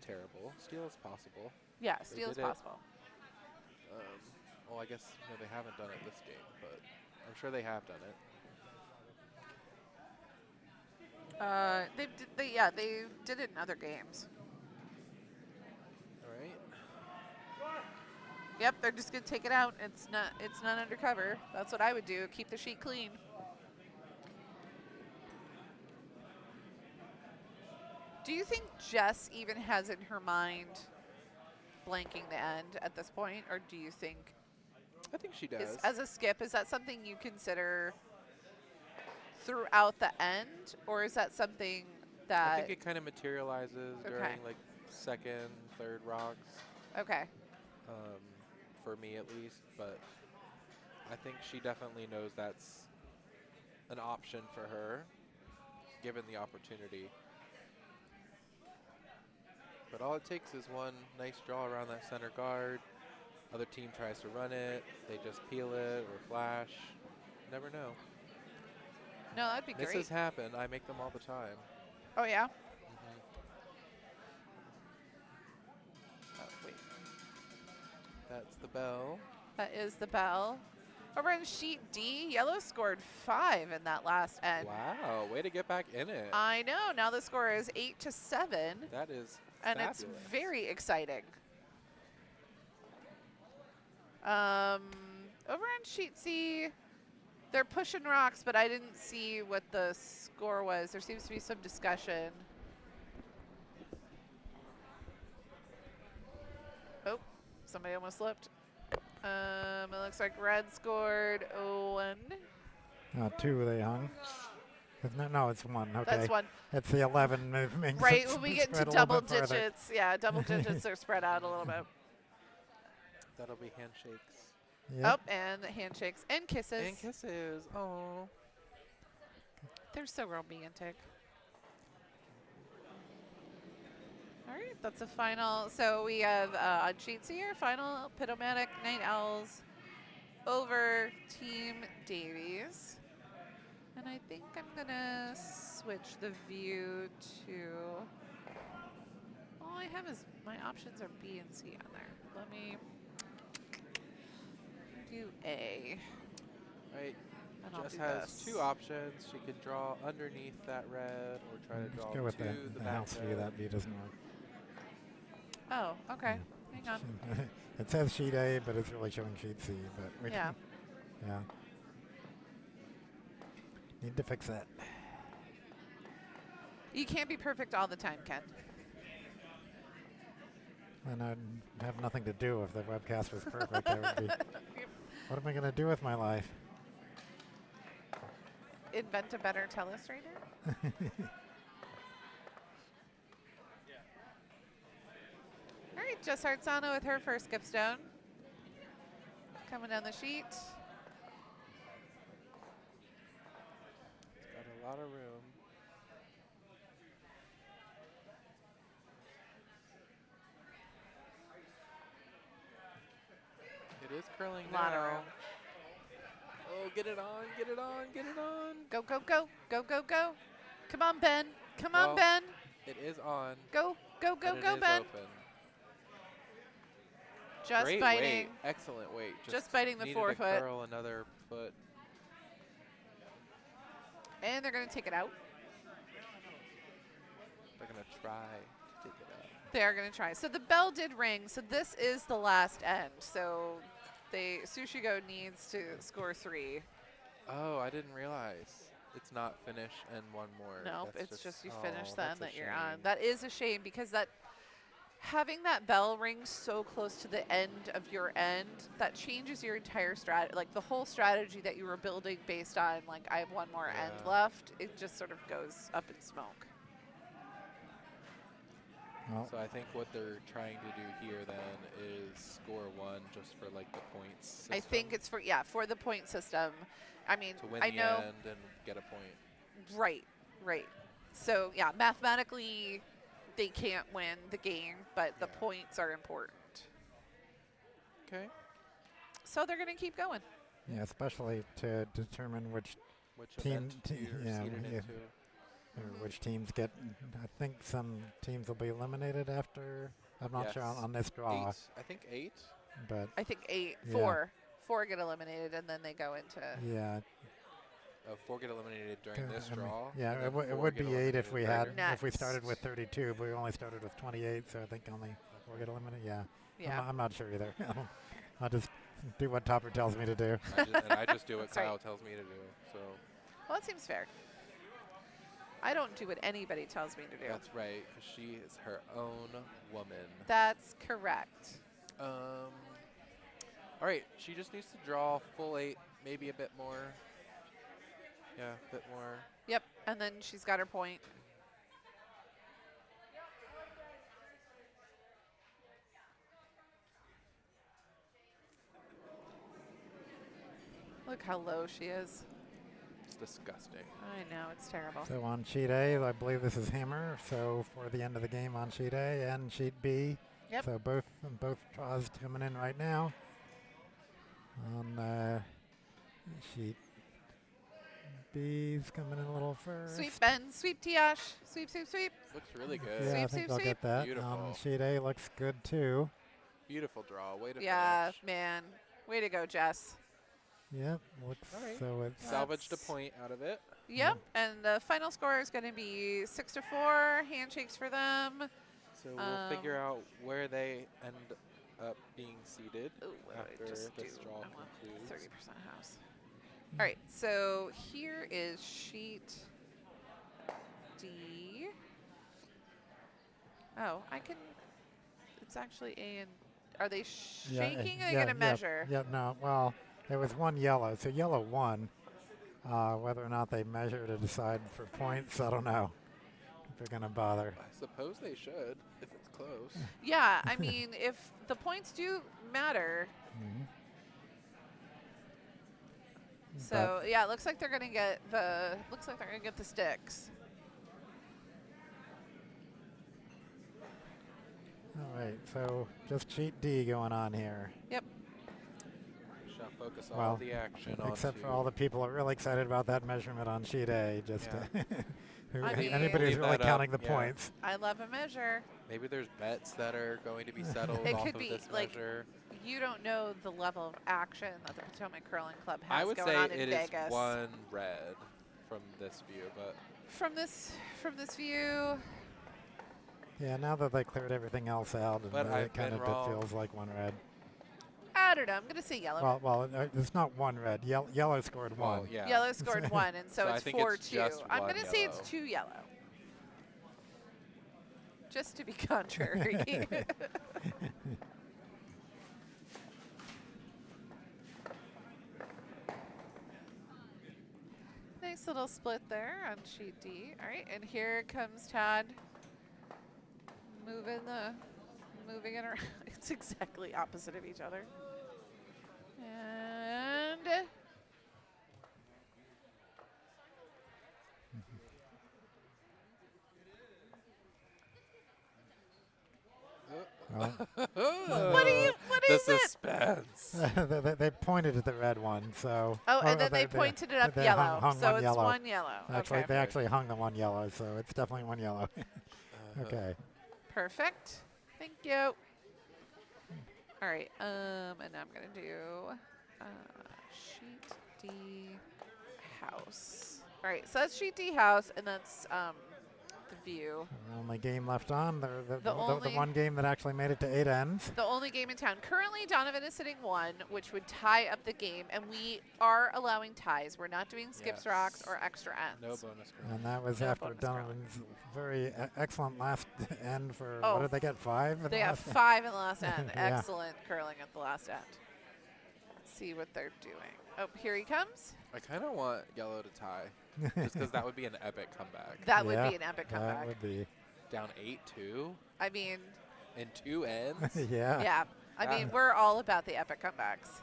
terrible. Steal is possible. Yeah, they steal is did it. possible. Well, I guess they haven't done it this game, but I'm sure they have done it. They did it in other games. All right. Yep, they're just gonna take it out. It's not undercover. That's what I would do. Keep the sheet clean. Do you think Jess even has in her mind blanking the end at this point, or do you think I think she does. as a skip, is that something you consider throughout the end, or is that something I that think it kind of materializes Okay. during like 2nd, 3rd rocks, okay? for me at least. But I think she definitely knows that's an option for her, given the opportunity. But all it takes is one nice draw around that center guard. Other team tries to run it. They just peel it or flash. Never know. No, that'd be great. Misses happen. I make them all the time. Oh yeah. Mhm. Oh, wait. That's the bell. That is the bell. Over on sheet D, yellow scored 5 in that last end. Wow, way to get back in it. I know. Now the score is 8-7, That is and fabulous. it's very exciting. Over on sheet C, they're pushing rocks, but I didn't see what the score was. There seems to be some discussion. Oh, somebody almost slipped. It looks like red scored 1. 2 they hung. No, it's 1. Okay. That's 1. It's the 11 moving. Right, when we get into spread a little double bit further. digits, yeah, double digits are spread out a little bit. That'll be handshakes. Yep. Oh, and handshakes and kisses. And kisses. Oh. They're so romantic. All right, that's a final. So we have on sheet C our final Pitt-o-mac Night Owls over Team Davies. And I think I'm gonna switch the view to. All I have is my options are B and C on there. Let me do A. Right. And I'll Jess do has this. 2 options. She can draw underneath that red or try to draw Just go with to the back house view. red. That view doesn't work. Oh, okay. Hang on. It says sheet A, but it's really showing sheet C. But we Yeah. yeah. Need to fix that. You can't be perfect all the time, Ken. And I'd have nothing to do if the webcast was perfect. I would be, what am I going to do with my life? Invent a better telestrator? Just Harsono with her first skip stone. Coming down the sheet. It's got a lot of room. It is curling Lot of now. room. Oh, get it on, get it on, get it on. Go, go, go, go, go, go. Come on, Ben. Come on, Well, Ben. It is on. Go, go, go, and it go, is Ben. Open. Just Great biting. weight. Excellent weight. Just biting the needed forefoot. to curl another foot. And they're going to take it out. They're going to try to take it out. They are going to try. So the bell did ring. So this is the last end. So Sushi Go needs to score 3. Oh, I didn't realize. It's not finish and one more. Nope, That's it's just you finish oh, then that's a that you're on. shame. That is a shame because having that bell ring so close to the end of your end, that changes your entire strategy. Like the whole strategy that you were building based on, like, I have one more end Yeah. left, it just sort of goes up in smoke. Well, So I think what they're trying to do here then is score 1 just for like the points system. I think it's for the point system. I mean, to win I the know. end and get a point. Right, right. So, yeah, mathematically, they can't win the game, but the Yeah. points are important. Okay. So they're going to keep going. yeah, especially to determine which Which Team- event te- you're yeah, seeded yeah. into. or which teams get. I think some teams will be eliminated after. I'm not sure Yes. on this draw, 8. I think 8. but I think Yeah. 4 get eliminated, and then they go into. yeah, 4 get eliminated during this I mean, draw. yeah, and it, then w- it 4 would get be 8 if eliminated we later. had if we started with Next. 32, but we only started with 28, so I think only 4 get eliminated. Yeah, Yeah. I'm not sure either. I'll just do what Topper tells me to do. I just do what That's right. Kyle tells me to do. So Well, that seems fair. I don't do what anybody tells me to do. that's right, 'cause she is her own woman. That's correct. All right, she just needs to draw full 8, maybe a bit more. Yeah, a bit more. Yep, and then she's got her point. Look how low she is. It's disgusting. I know, it's terrible. So on sheet A, I believe this is hammer. So for the end of the game on sheet A and sheet B. Yep. So both draws coming in right now. On sheet B's coming in a little first. Sweep Ben, sweep Tiyash, sweep, sweep, sweep. Looks really good. Yeah, I Sweep, think sweep, I'll sweep. get that. Beautiful. On sheet A looks good too. Beautiful draw. Way to Yeah, finish. man. Way to go, Jess. Yep, looks All right. so it's Salvaged a That's- point out of it. Yep, and the final score is going to be 6-4. Handshakes for them. So we'll figure out where they end up being seated Ooh, what do I after just this do? draw I want concludes. 30% house. All right, so here is sheet D. Oh, I can. It's actually A and. Are they shaking? Or are they going to measure? Yeah, no. Well, there was one yellow, so yellow won. Whether or not they measure to decide for points, I don't know. If they're going to bother. I suppose they should if it's close. Yeah, I mean, if the points do matter. Mhm. So yeah, it looks like they're gonna get the. Looks like they're gonna get the sticks. All right, so just sheet D going on here. Yep. Shall focus Well, all the action on. Except for all the people who are really excited about that measurement on sheet A. Just I mean- anybody who's Leave really that up, counting the yeah. points. I love a measure. Maybe there's bets that are going to be settled It off could of be, this like, measure. You don't know the level of action that the Potomac Curling Club I has would going say on in it is Vegas. one red from this view, but From this view, Yeah, now that they cleared everything else out, and But it I've kind been of wrong. feels like one red. I don't know. I'm gonna say yellow. Well, it's not one red. Yellow scored well, one. yeah. Yellow scored 1, and so, So I it's think it's 4-2. just I'm one gonna say it's yellow. 2 yellow. Just to be contrary. Nice little split there on sheet D. All right, and here comes Todd moving moving it around. It's exactly opposite of each other. And Well, what The is it? suspense. they pointed at the red one, so. Oh, or and then they pointed it up they yellow. hung So one it's yellow. one yellow. Actually, Okay. they actually hung the one yellow, so it's definitely one yellow. Okay. Perfect. Thank you. All right. And now I'm going to do sheet D house. All right. So that's sheet D house, and that's the view. The only game left on. The only- one game that actually made it to 8 ends. The only game in town. Currently, Donovan is sitting 1, which would tie up the game, and we are allowing ties. We're not doing skips Yes. rocks or extra ends. No bonus ground. And that was No after bonus round. Donovan's very excellent last end for, Oh, what did they get, 5? in They the have last 5 in the last end. Yeah. Excellent curling at the last end. Let's see what they're doing. Oh, here he comes. I kind of want yellow to tie, just because that would be an epic comeback. That would Yeah, be an epic That comeback. would be. Down 8-2 I mean, in 2 ends. Yeah. yeah. I That- mean, we're all about the epic comebacks.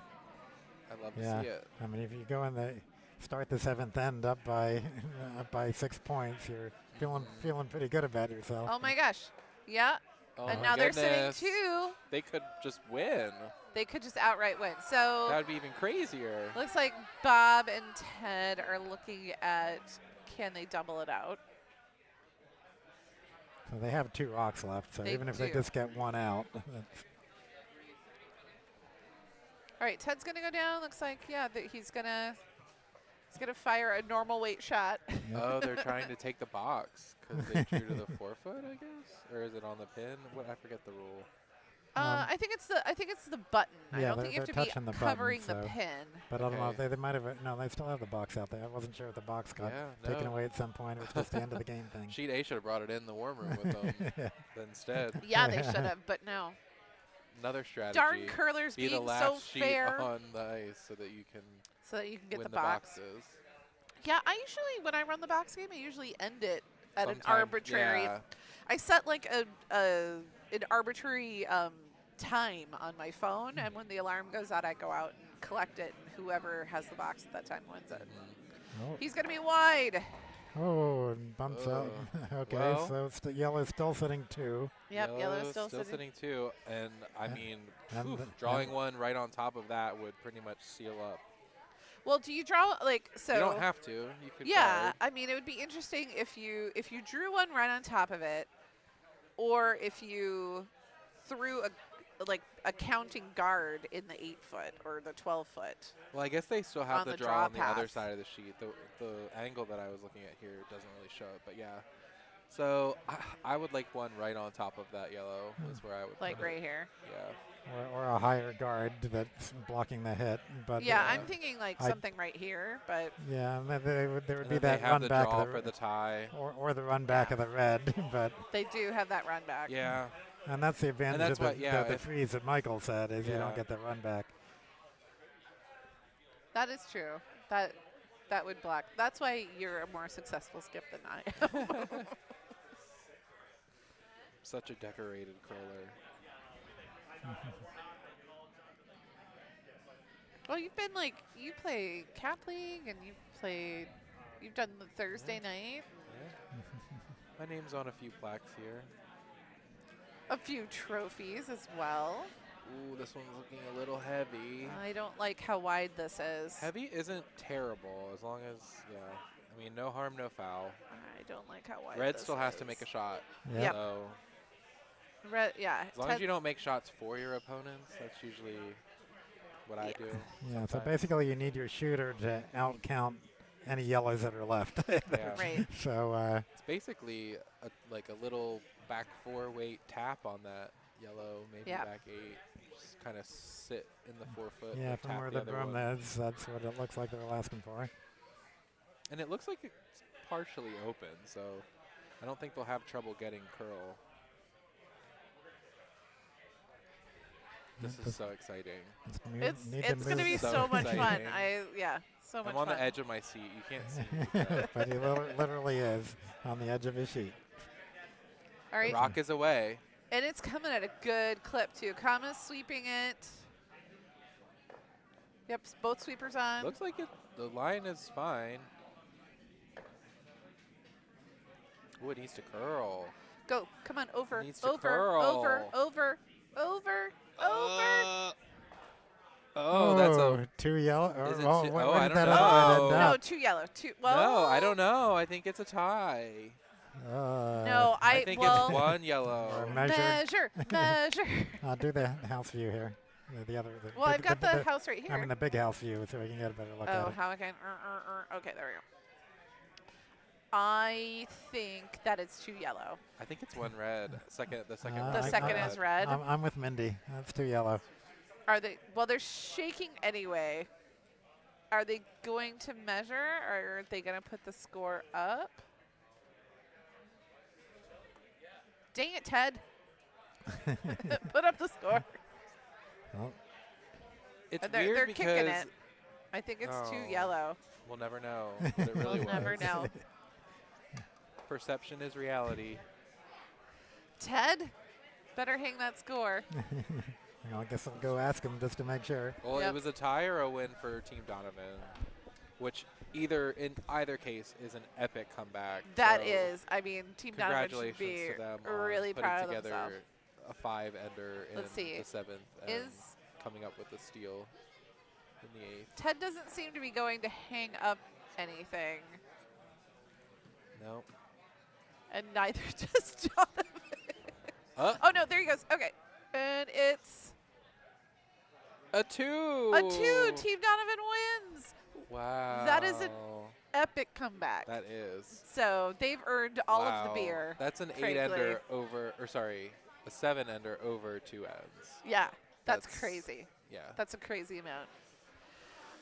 I'd love to Yeah. see it. I mean, if you go in start the 7th end up by 6 points, you're feeling pretty good about yourself. Oh my gosh. Yeah. Oh And my now they're sitting goodness. 2. They could just win. They could just outright win. So That would be even crazier. looks like Bob and Ted are looking at, can they double it out? So they have 2 rocks left, so They even if they do. just get 1 out, that's All right, Ted's gonna go down. Looks like, yeah, that he's gonna fire a normal weight shot. Oh, they're trying to take the box because they drew to the 4-foot, I guess, or is it on the pin? What, I forget the rule. I think it's the button. I Yeah, don't they're- think you have to they're be touching the button, covering the so- pin. But I don't know. Okay. They might have. No, they still have the box out there. I wasn't sure if the box got Yeah, taken no. away at some point. It was just the end of the game thing. Sheet A should have brought it in the warm room with them instead. Yeah, they should have, but no. Another strategy. Darn curlers Be the being last so sheet fair on the ice so that you can so that you can get win the the box. boxes. Yeah, I usually, when I run the box game, I usually end it at an Sometime- arbitrary. Yeah. I set like an arbitrary time on my phone, and when the alarm goes out, I go out and collect it, and whoever has the box at that time wins it. Oh, He's gonna be wide. oh, and bumps out. Okay, Well- so yellow's still sitting 2. Yep, yellow's still sitting. too, and I mean, and phew, the- drawing and- one right on top of that would pretty much seal up. Well, do you draw like so? You don't have to. You could. Yeah, guard. I mean, it would be interesting if you drew one right on top of it, or if you threw a counting guard in the 8-foot or the 12-foot. Well, I guess they still have on the the draw draw on the other path. side of the sheet. The angle that I was looking at here doesn't really show it, but yeah. So I would like one right on top of that yellow. Is where I would Like put right it. here. Yeah. or a higher guard that's blocking the hit. But Yeah, I'm thinking like I- something right here, but yeah, and then there would And be then they that have run the back draw of for the tie. or the run back of the red. But they do have that run back. Yeah. and that's the advantage that's of what- yeah, the if- freeze that Michael said is you Yeah. don't get the run back. That is true. That would block. That's why you're a more successful skip than I am. Such a decorated curler. Well, you've been like, you play Cap League and you've done the Thursday night, Yeah. My name's on a few plaques here. a few trophies as well. Ooh, this one's looking a little heavy. I don't like how wide this is. Heavy isn't terrible as long as, yeah. I mean, no harm, no foul. I don't like how wide Red this still has to is. make a shot. Yeah. Yep. So Red, yeah. as long as you don't make shots for your opponents, that's usually what I do. Yeah, so sometimes. basically you need your shooter to outcount any yellows that are left. Yeah. Right. So It's basically like a little back 4 weight tap on that yellow, maybe Yeah. back 8. Just kind of sit in the 4-foot. yeah, like from tap where the the other broom one. is, that's what it looks like they're asking for. And it looks like it's partially open, so I don't think they'll have trouble getting curl. This is so exciting. It's going to be So so much fun. exciting. So much I'm on fun. the edge of my seat. You can't see me. but But he literally is on the edge of his sheet. All the right. rock is away. And it's coming at a good clip, too. Kama's sweeping it. Yep, both sweepers on. Looks like the line is fine. Ooh, it needs to curl. Go. Come on, over, Needs to over, curl. over. Oh, that's a. Too yellow. Is it Oh, too- what oh, I did don't that know. other one end No, up? too yellow. Well, No, I don't know. I think it's a tie. No, I think well, it's one yellow. Or measure. measure. I'll do the house view here. The other. Well, I've got the house right here. I mean the big house view, so we can get a better look at Oh, it. how I can. Okay, there we go. I think that it's too yellow. I think it's one red. The second. The second is red. I'm with Mindy. That's too yellow. Are they? Well, they're shaking anyway. Are they going to measure, or are they going to put the score up? Dang it, Ted! Put up the score. Well, It's They're weird kicking because it. I think it's too Oh. yellow. we'll never know. What it really We'll never was. know. Perception is reality. Ted, better hang that score. I guess I'll go ask him just to make sure. Well, Yep. it was a tie or a win for Team Donovan, which in either case is an epic comeback. That so is. I mean, Team Donovan should congratulations be to them on really putting proud of together themselves. a 5-ender in Let's see. the 7th and Is coming up with a steal in the 8th. Ted doesn't seem to be going to hang up anything, No. and neither does Donovan. Oh no, there he goes. Okay, and it's A 2. a 2. Team Donovan wins. Wow. That is an epic comeback. That is. So they've earned all of the Wow. beer. That's an frankly. 8-ender over, or sorry, a 7-ender over 2 ends. Yeah, that's That's- crazy. Yeah. That's a crazy amount.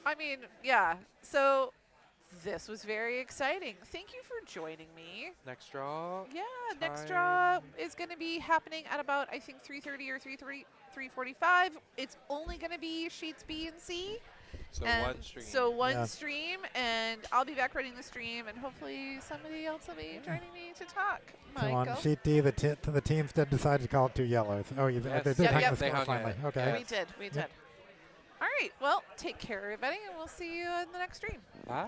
I mean, yeah. So this was very exciting. Thank you for joining me. Next draw. Yeah, next draw Time. is going to be happening at about, I think, 3:30 or 3:45. It's only going to be sheets B and C. So and one stream. So one Yeah. stream, and I'll be back running the stream, and hopefully somebody else will be joining me to talk. So on Michael. sheet D, the teams did decide to call it 2 yellows. Oh, Yes. they did Yep, hang yep. the They score hung finally. it. Okay. Yeah. We did. Yep. All right. Well, take care, everybody, and we'll see you in the next stream. Bye.